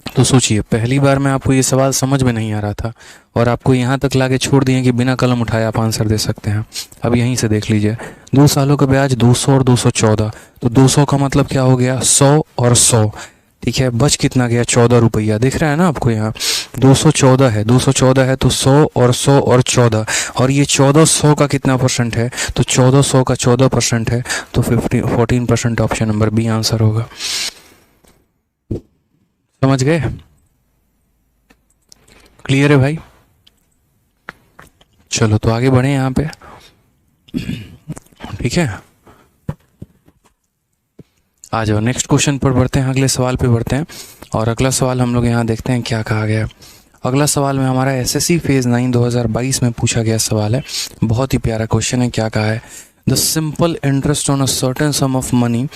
तो सोचिए, पहली बार में आपको ये सवाल समझ में नहीं आ रहा था और आपको यहाँ तक लाके छोड़ दिए कि बिना कलम उठाए आप आंसर दे सकते हैं। अब यहीं से देख लीजिए, 2 सालों का ब्याज 200 और 214, तो 200 का मतलब क्या हो गया, 100 और 100। ठीक है, बच कितना गया, 14 रुपया। दिख रहा है ना आपको यहाँ, 214 है, 214 है तो 100 और 100 और 14, और ये 1400 का कितना परसेंट है, तो 1400 का 14% है, तो 14%। ऑप्शन नंबर बी आंसर होगा। समझ गए? क्लियर है भाई? चलो तो आगे बढ़े यहाँ पे, ठीक है। आ जाओ नेक्स्ट क्वेश्चन पर बढ़ते हैं, अगले सवाल पे बढ़ते हैं। और अगला सवाल हम लोग यहाँ देखते हैं क्या कहा गया है। अगला सवाल में हमारा एसएससी फेज 9 2022 में पूछा गया सवाल है, बहुत ही प्यारा क्वेश्चन है। क्या कहा है? The simple interest on a certain sum of money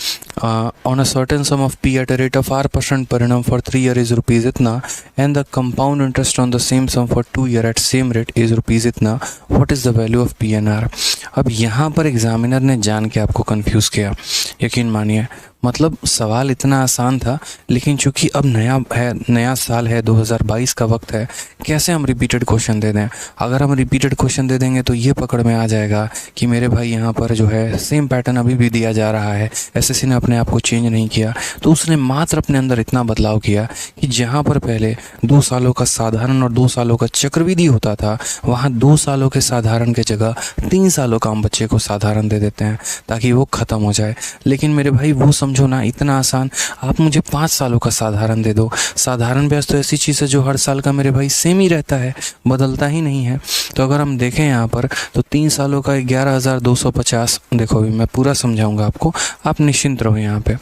on a certain sum of P at a rate of R% per annum for 3 year is rupees इतना, and the compound interest on the same sum for 2 year at same rate is rupees इतना, what is the value of PNR। अब यहाँ पर examiner ने जान के आपको confuse किया, यकीन मानिए। मतलब सवाल इतना आसान था, लेकिन चूंकि अब नया साल है, 2022 का वक्त है, कैसे हम रिपीटेड क्वेश्चन दे दें। अगर हम रिपीटेड क्वेश्चन दे देंगे तो ये पकड़ में आ जाएगा कि मेरे भाई यहाँ पर जो है सेम पैटर्न अभी भी दिया जा रहा है, एसएससी ने अपने आप को चेंज नहीं किया। तो उसने मात्र अपने अंदर इतना बदलाव किया कि जहाँ पर पहले 2 सालों का साधारण और 2 सालों का चक्रवृद्धि होता था, वहाँ 2 सालों के साधारण के जगह 3 सालों का हम बच्चे को साधारण दे देते हैं ताकि वो ख़त्म हो जाए। लेकिन मेरे भाई वो समझो ना, इतना आसान, आप मुझे 5 सालों का साधारण दे दो। साधारण ब्याज तो ऐसी चीज़ है जो हर साल का मेरे भाई सेम ही रहता है, बदलता ही नहीं है। तो अगर हम देखें यहाँ पर तो 3 सालों का 11,250, देखो अभी मैं पूरा समझाऊंगा आपको, आप निश्चिंत रहो यहाँ पे।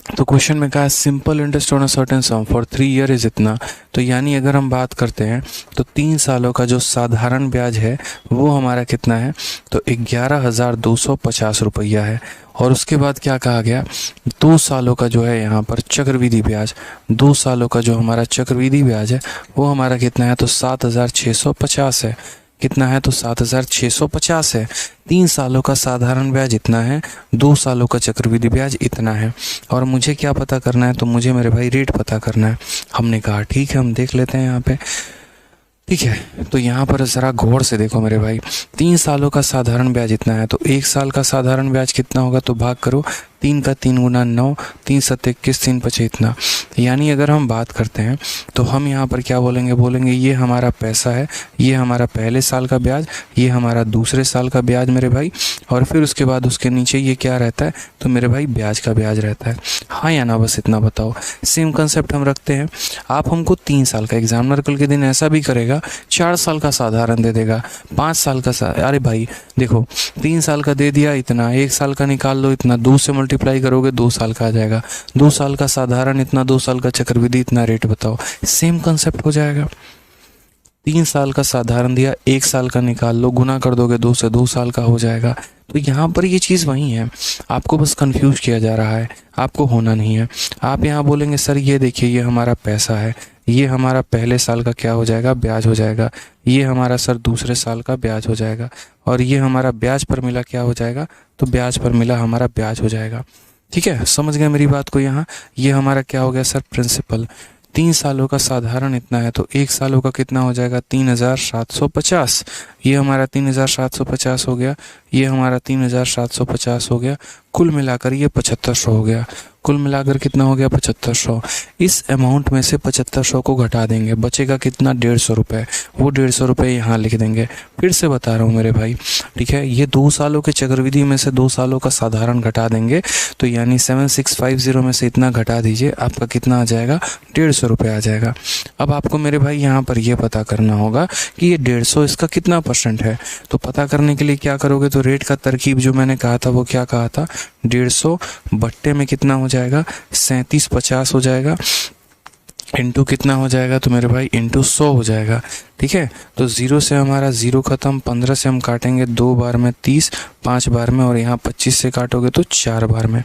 तो क्वेश्चन में कहा simple interest on a certain some for 3 year is इतना। तो यानी अगर हम बात करते हैं तो 3 सालों का जो साधारण ब्याज है वो हमारा कितना है, तो 11,250 रुपया है। और उसके बाद क्या कहा गया, 2 सालों का जो है यहाँ पर चक्रवृद्धि ब्याज, 2 सालों का जो हमारा चक्रवृद्धि ब्याज है वो हमारा कितना है, तो 7,650 है। कितना है, तो 7,650 है। 3 सालों का साधारण ब्याज इतना है, 2 सालों का चक्रवृद्धि ब्याज इतना है। और मुझे क्या पता करना है, तो मुझे मेरे भाई रेट पता करना है। हमने कहा ठीक है हम देख लेते हैं यहाँ पे, ठीक है। तो यहाँ पर ज़रा गौर से देखो मेरे भाई, 3 सालों का साधारण ब्याज इतना है, तो 1 साल का साधारण ब्याज कितना होगा, तो भाग करो 3 का 3 गुना 9, 3 7 21, 3 5 इतना। यानी अगर हम बात करते हैं तो हम यहाँ पर क्या बोलेंगे ये हमारा पैसा है, ये हमारा पहले साल का ब्याज, ये हमारा दूसरे साल का ब्याज मेरे भाई, और फिर उसके बाद उसके नीचे ये क्या रहता है, तो मेरे भाई ब्याज का ब्याज रहता है। हाँ या ना, बस इतना बताओ। सेम कंसेप्ट हम रखते हैं। आप हमको 3 साल का, एग्जामिनर कल के दिन ऐसा भी करेगा 4 साल का साधारण दे देगा, 5 साल का अरे भाई देखो 3 साल का दे दिया इतना, 1 साल का निकाल लो इतना, 2 से मल्टीप्लाई करोगे 2 साल का आ जाएगा, 2 साल का साधारण इतना, 2 साल का चक्रवृद्धि इतना, रेट बताओ। सेम कंसेप्ट हो जाएगा। 3 साल का साधारण दिया, 1 साल का निकाल लो, गुना कर दोगे 2 से, 2 साल का हो जाएगा। तो यहाँ पर ये चीज़ वही है, आपको बस कंफ्यूज किया जा रहा है, आपको होना नहीं है। आप यहाँ बोलेंगे सर ये देखिए ये हमारा पैसा है, ये हमारा पहले साल का क्या हो जाएगा, ब्याज हो जाएगा, ये हमारा सर दूसरे साल का ब्याज हो जाएगा, और ये हमारा ब्याज पर मिला क्या हो जाएगा, तो ब्याज पर मिला हमारा ब्याज हो जाएगा। ठीक है, समझ गए मेरी बात को। यहाँ ये हमारा क्या हो गया सर, प्रिंसिपल। 3 सालों का साधारण इतना है, तो 1 सालों का कितना हो जाएगा, 3,750। ये हमारा 3,750 हो गया, ये हमारा 3,750 हो गया, कुल मिलाकर ये 7,500 हो गया। कुल मिलाकर कितना हो गया, 7,500। इस अमाउंट में से 7,500 को घटा देंगे, बचेगा कितना, 150 रुपये। वो 150 रुपये यहाँ लिख देंगे। फिर से बता रहा हूँ मेरे भाई, ठीक है। ये 2 सालों के चक्रवृद्धि में से 2 सालों का साधारण घटा देंगे, तो यानी 7650 में से इतना घटा दीजिए, आपका कितना आ जाएगा, 150 रुपये आ जाएगा। अब आपको मेरे भाई यहाँ पर यह पता करना होगा कि ये 150 इसका कितना % है। तो पता करने के लिए क्या करोगे, तो रेट का तरकीब जो मैंने कहा था वो क्या कहा था, 150 बट्टे में कितना हो जाएगा, 3750 हो जाएगा, इंटू कितना हो जाएगा, तो मेरे भाई इंटू 100 हो जाएगा। ठीक है, तो 0 से हमारा 0 खत्म, 15 से हम काटेंगे 2 बार में 30, 5 बार में, और यहाँ 25 से काटोगे तो 4 बार में।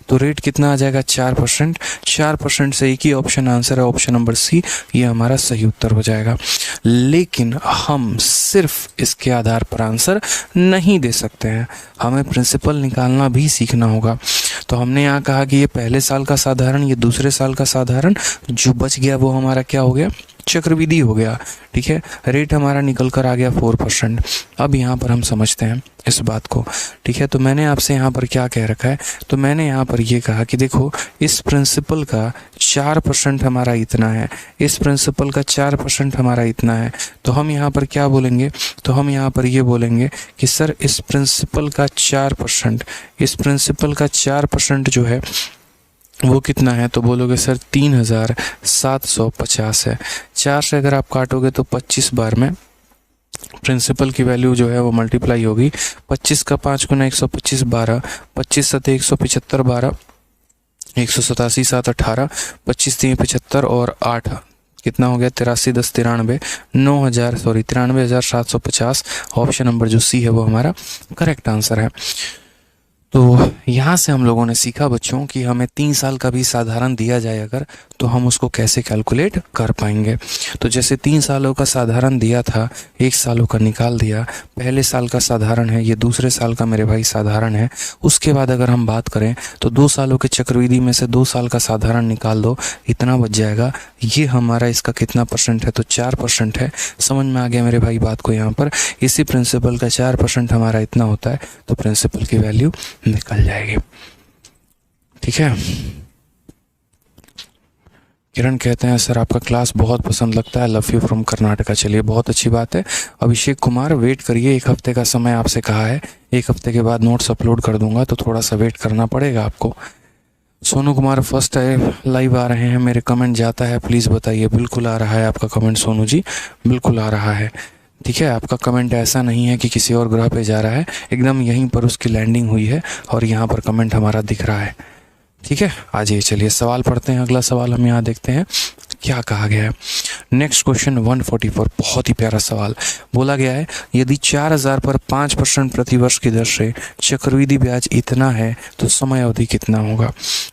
तो रेट कितना आ जाएगा, 4%। 4% से एक ही ऑप्शन आंसर है, ऑप्शन नंबर सी, ये हमारा सही उत्तर हो जाएगा। लेकिन हम सिर्फ इसके आधार पर आंसर नहीं दे सकते हैं, हमें प्रिंसिपल निकालना भी सीखना होगा। तो हमने यहाँ कहा कि ये पहले साल का साधारण, ये दूसरे साल का साधारण, जो बच गया वो हमारा क्या हो गया, चक्रवृद्धि हो गया, ठीक है। रेट हमारा निकल कर आ गया 4%। अब यहाँ पर हम समझते हैं इस बात को, ठीक है। तो मैंने आपसे यहाँ पर क्या कह रखा है, तो मैंने यहाँ पर ये कहा कि देखो इस प्रिंसिपल का 4% हमारा इतना है, इस प्रिंसिपल का 4% हमारा इतना है। तो हम यहाँ पर क्या बोलेंगे, तो हम यहाँ पर ये बोलेंगे कि सर इस प्रिंसिपल का 4%, इस प्रिंसिपल का 4% जो है वो कितना है, तो बोलोगे सर 3750 है। 4 से अगर आप काटोगे तो 25 बार में प्रिंसिपल की वैल्यू जो है वो मल्टीप्लाई होगी। 25 का 5 गुना 125 12, 25 सते 175 12, 187 7 18, 25 3 75 और 8 कितना हो गया 83 10 93 93,750। ऑप्शन नंबर जो सी है वो हमारा करेक्ट आंसर है। तो यहाँ से हम लोगों ने सीखा बच्चों कि हमें 3 साल का भी साधारण दिया जाए अगर, तो हम उसको कैसे कैलकुलेट कर पाएंगे। तो जैसे 3 सालों का साधारण दिया था, 1 सालों का निकाल दिया, पहले साल का साधारण है, ये दूसरे साल का मेरे भाई साधारण है। उसके बाद अगर हम बात करें तो 2 सालों के चक्रवृद्धि में से 2 साल का साधारण निकाल दो, इतना बच जाएगा। ये हमारा इसका कितना परसेंट है, तो 4% है। समझ में आ गया मेरे भाई बात को। यहाँ पर इसी प्रिंसिपल का 4% हमारा इतना होता है, तो प्रिंसिपल की वैल्यू निकल जाएगी, ठीक है। किरण कहते हैं सर आपका क्लास बहुत पसंद लगता है, लव यू फ्रॉम कर्नाटका। चलिए बहुत अच्छी बात है। अभिषेक कुमार वेट करिए, 1 हफ्ते का समय आपसे कहा है, 1 हफ्ते के बाद नोट्स अपलोड कर दूंगा, तो थोड़ा सा वेट करना पड़ेगा आपको। सोनू कुमार फर्स्ट है लाइव आ रहे हैं, मेरे कमेंट जाता है प्लीज़ बताइए। बिल्कुल आ रहा है आपका कमेंट सोनू जी, बिल्कुल आ रहा है, ठीक है। आपका कमेंट ऐसा नहीं है कि किसी और ग्रह पे जा रहा है, एकदम यहीं पर उसकी लैंडिंग हुई है और यहाँ पर कमेंट हमारा दिख रहा है, ठीक है। आ जाइए चलिए सवाल पढ़ते हैं। अगला सवाल हम यहाँ देखते हैं क्या कहा गया है। नेक्स्ट क्वेश्चन 144, बहुत ही प्यारा सवाल। बोला गया है यदि 4000 पर 5% प्रतिवर्ष की दर से चक्रवृद्धि ब्याज इतना है तो समय अवधि कितना होगा।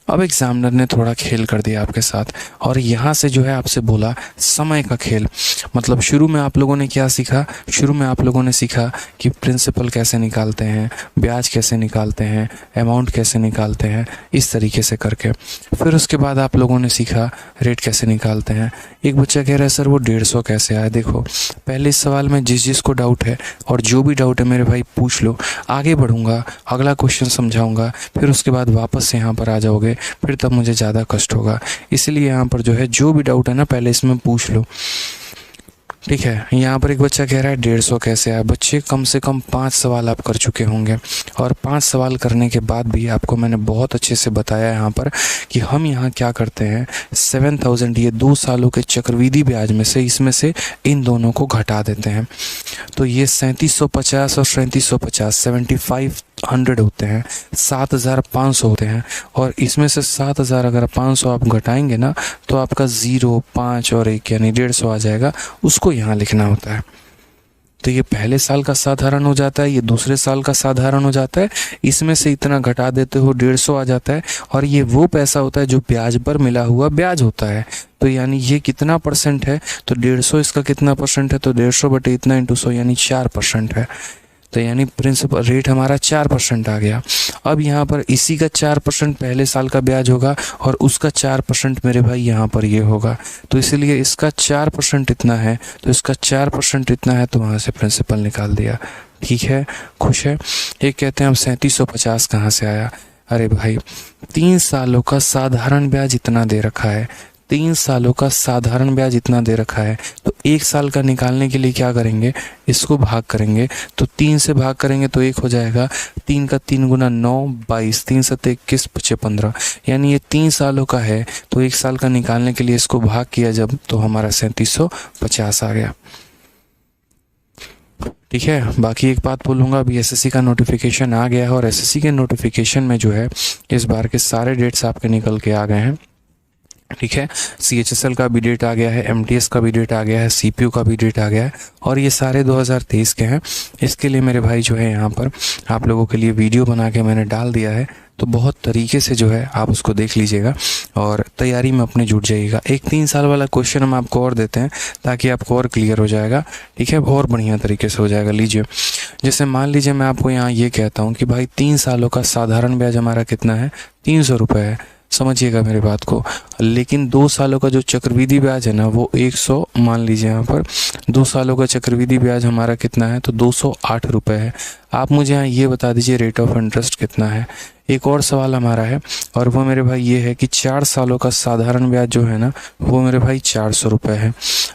अब एग्जामिनर ने थोड़ा खेल कर दिया आपके साथ, और यहाँ से जो है आपसे बोला समय का खेल। मतलब शुरू में आप लोगों ने क्या सीखा, शुरू में आप लोगों ने सीखा कि प्रिंसिपल कैसे निकालते हैं, ब्याज कैसे निकालते हैं, अमाउंट कैसे निकालते हैं, इस तरीके से करके। फिर उसके बाद आप लोगों ने सीखा रेट कैसे निकालते हैं। एक बच्चा कह रहा है सर वो 150 कैसे आया। देखो पहले इस सवाल में जिस को डाउट है, और जो भी डाउट है मेरे भाई पूछ लो, आगे बढ़ूंगा, अगला क्वेश्चन समझाऊंगा, फिर उसके बाद वापस से यहाँ पर आ जाओगे, फिर तब मुझे ज़्यादा कष्ट होगा। इसलिए यहाँ पर जो है जो भी डाउट है ना पहले इसमें पूछ लो, ठीक है। यहाँ पर एक बच्चा कह रहा है 150 कैसे आया। बच्चे कम से कम 5 सवाल आप कर चुके होंगे, और 5 सवाल करने के बाद भी आपको मैंने बहुत अच्छे से बताया यहाँ पर कि हम यहाँ क्या करते हैं, 7000 ये 2 सालों के चक्रवृद्धि ब्याज में से, इसमें से इन दोनों को घटा देते हैं। तो ये 3750 और 3750 7500 होते हैं, 7500 होते हैं, और इसमें से 7500 अगर 500 आप घटाएंगे ना तो आपका 0 5 और 1 यानी 150 आ जाएगा। उसको यहाँ लिखना होता है। तो ये पहले साल का साधारण हो जाता है, ये दूसरे साल का साधारण हो जाता है, इसमें से इतना घटा देते हो 150 आ जाता है, और ये वो पैसा होता है जो ब्याज पर मिला हुआ ब्याज होता है। तो यानी ये कितना परसेंट है, तो 150 इसका कितना परसेंट है, तो 150 बटे इतना इंटू 100 यानी 4% है। तो यानी प्रिंसिपल रेट हमारा 4% आ गया। अब यहाँ पर इसी का 4% पहले साल का ब्याज होगा, और उसका 4% मेरे भाई यहाँ पर ये होगा। तो इसलिए इसका 4% इतना है, तो इसका 4% इतना है, तो वहाँ से प्रिंसिपल निकाल दिया, ठीक है। खुश है। एक कहते हैं हम 3750 कहाँ से आया। अरे भाई 3 सालों का साधारण ब्याज इतना दे रखा है, 3 सालों का साधारण ब्याज इतना दे रखा है, तो 1 साल का निकालने के लिए क्या करेंगे, इसको भाग करेंगे। तो 3 से भाग करेंगे तो 1 हो जाएगा, 3 का 3 गुना 9 22, 3 सत्ते 21 5 15, यानी ये 3 सालों का है। तो 1 साल का निकालने के लिए इसको भाग किया जब, तो हमारा 3750 आ गया, ठीक है। बाकी एक बात बोलूँगा, अभी एसएससी का नोटिफिकेशन आ गया है, और एसएससी के नोटिफिकेशन में जो है इस बार के सारे डेट्स आपके निकल के आ गए हैं, ठीक है। CHSL का भी डेट आ गया है, MTS का भी डेट आ गया है, CPU का भी डेट आ गया है, और ये सारे 2023 के हैं। इसके लिए मेरे भाई जो है यहाँ पर आप लोगों के लिए वीडियो बना के मैंने डाल दिया है, तो बहुत तरीके से जो है आप उसको देख लीजिएगा और तैयारी में अपने जुट जाइएगा। एक 3 साल वाला क्वेश्चन हम आपको और देते हैं ताकि आपको और क्लियर हो जाएगा, ठीक है, और बढ़िया तरीके से हो जाएगा। लीजिए, जैसे मान लीजिए मैं आपको यहाँ ये कहता हूँ कि भाई 3 सालों का साधारण ब्याज हमारा कितना है, 300 रुपये है। समझिएगा मेरी बात को। लेकिन 2 सालों का जो चक्रवृद्धि ब्याज है ना वो 100, मान लीजिए यहाँ पर 2 सालों का चक्रवृद्धि ब्याज हमारा कितना है, तो 208 रुपये है। आप मुझे यहाँ ये बता दीजिए रेट ऑफ इंटरेस्ट कितना है। एक और सवाल हमारा है, और वो मेरे भाई ये है कि 4 सालों का साधारण ब्याज जो है ना वो मेरे भाई 400 रुपये है।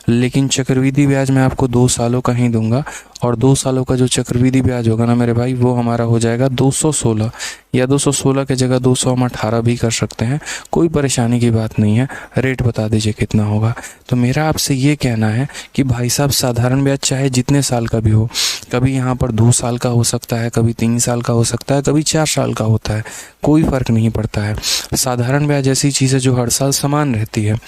लेकिन चक्रवृद्धि ब्याज मैं आपको 2 सालों का ही दूंगा, और 2 सालों का जो चक्रवृद्धि ब्याज होगा ना मेरे भाई वो हमारा हो जाएगा 216, या 216 की जगह 218 भी कर सकते हैं, कोई परेशानी की बात नहीं है। रेट बता दीजिए कितना होगा। तो मेरा आपसे ये कहना है कि भाई साहब साधारण ब्याज चाहे जितने साल का भी हो, कभी यहाँ पर 2 साल का हो सकता है, कभी 3 साल का हो सकता है, कभी 4 साल का होता है, कोई फ़र्क नहीं पड़ता है। साधारण ब्याज ऐसी चीज़ है जो हर साल समान रहती है।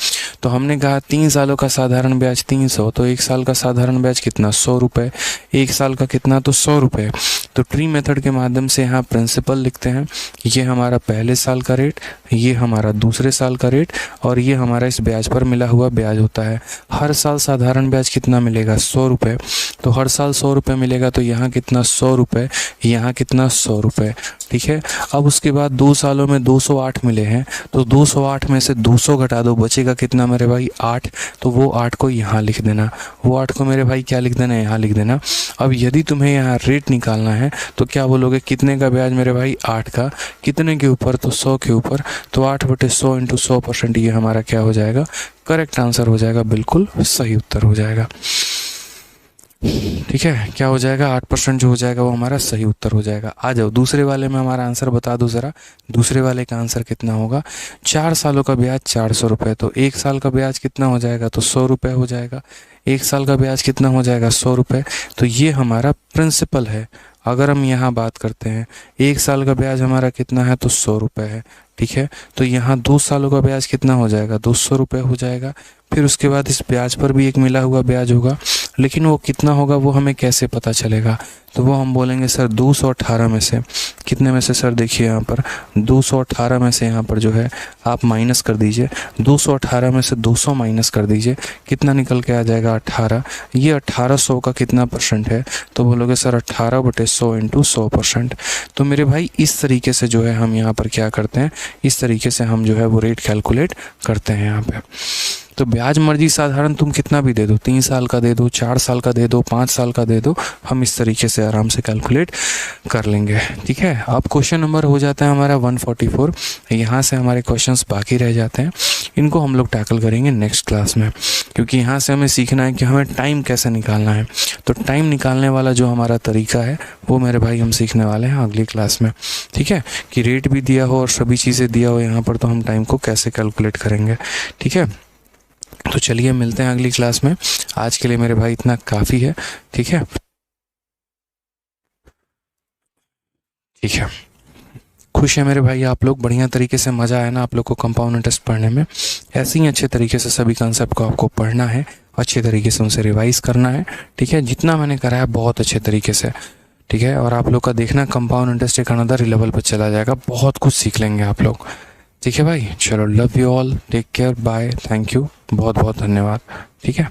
तो हमने कहा 3 सालों का साधारण ब्याज 300, तो 1 साल का साधारण ब्याज कितना, 100 रुपये। 1 साल का कितना, तो 100 रुपये। तो ट्री मेथड के माध्यम से यहाँ प्रिंसिपल लिखते हैं, ये हमारा पहले साल का रेट, ये हमारा दूसरे साल का रेट, और ये हमारा इस ब्याज पर मिला हुआ ब्याज होता है। हर साल साधारण ब्याज कितना मिलेगा, 100 रुपये। तो हर साल 100 रुपये मिलेगा, तो यहाँ कितना, 100 रुपये, यहाँ कितना, 100 रुपये। ठीक है। अब उसके बाद 2 सालों में 208 मिले हैं, तो 208 में से 200 घटा दो, बचेगा कितना मेरे भाई, 8। तो वो 8 को यहाँ लिख देना, वो 8 को मेरे भाई क्या लिख देना, यहाँ लिख देना। अब यदि तुम्हें यहाँ रेट निकालना है तो क्या बोलोगे, कितने का ब्याज मेरे भाई, 8 का, कितने के ऊपर, तो 100 के ऊपर। तो 8/100 इंटू 100%, ये हमारा क्या हो जाएगा, करेक्ट आंसर हो जाएगा, बिल्कुल सही उत्तर हो जाएगा। ठीक है, क्या हो जाएगा, 8% जो हो जाएगा वो हमारा सही उत्तर हो जाएगा। आ जाओ दूसरे वाले में हमारा आंसर बता दो ज़रा। दूसरे वाले का आंसर कितना होगा, 4 सालों का ब्याज 400 रुपये, तो 1 साल का ब्याज कितना हो जाएगा, तो 100 रुपये हो जाएगा। 1 साल का ब्याज कितना हो जाएगा, 100 रुपये। तो ये हमारा प्रिंसिपल है। अगर हम यहाँ बात करते हैं 1 साल का ब्याज हमारा कितना है, तो 100 रुपये है। ठीक है, तो यहाँ 2 सालों का ब्याज कितना हो जाएगा, 200 रुपये हो जाएगा। फिर उसके बाद इस ब्याज पर भी एक मिला हुआ ब्याज होगा, लेकिन वो कितना होगा वो हमें कैसे पता चलेगा, तो वो हम बोलेंगे सर 218 में से, कितने में से सर, देखिए यहाँ पर 218 में से यहाँ पर जो है आप माइनस कर दीजिए, 218 में से 200 माइनस कर दीजिए, कितना निकल के आ जाएगा, 18। ये 1800 का कितना परसेंट है, तो बोलोगे सर 18/100 इंटू 100%। तो मेरे भाई इस तरीके से जो है हम यहाँ पर क्या करते हैं, इस तरीके से हम जो है वो रेट कैलकुलेट करते हैं यहाँ पे। तो ब्याज मर्जी साधारण तुम कितना भी दे दो, 3 साल का दे दो, 4 साल का दे दो, 5 साल का दे दो, हम इस तरीके से आराम से कैलकुलेट कर लेंगे। ठीक है, अब क्वेश्चन नंबर हो जाता है हमारा 144। यहाँ से हमारे क्वेश्चंस बाकी रह जाते हैं, इनको हम लोग टैकल करेंगे नेक्स्ट क्लास में, क्योंकि यहाँ से हमें सीखना है कि हमें टाइम कैसे निकालना है। तो टाइम निकालने वाला जो हमारा तरीका है वो मेरे भाई हम सीखने वाले हैं अगली क्लास में। ठीक है, कि रेट भी दिया हो और सभी चीज़ें दिया हो यहाँ पर, तो हम टाइम को कैसे कैलकुलेट करेंगे। ठीक है, तो चलिए मिलते हैं अगली क्लास में। आज के लिए मेरे भाई इतना काफ़ी है। ठीक है, ठीक है, खुश है मेरे भाई आप लोग, बढ़िया तरीके से मज़ा आया ना आप लोग को कंपाउंड इंटरेस्ट पढ़ने में। ऐसे ही अच्छे तरीके से सभी कंसेप्ट को आपको पढ़ना है, अच्छे तरीके से उनसे रिवाइज करना है। ठीक है, जितना मैंने करा है बहुत अच्छे तरीके से। ठीक है, और आप लोग का देखना कंपाउंड इंटरेस्ट एक अनदर लेवल पर चला जाएगा, बहुत कुछ सीख लेंगे आप लोग। ठीक है भाई, चलो, love you all, take care, bye, thank you, बहुत बहुत धन्यवाद। ठीक है।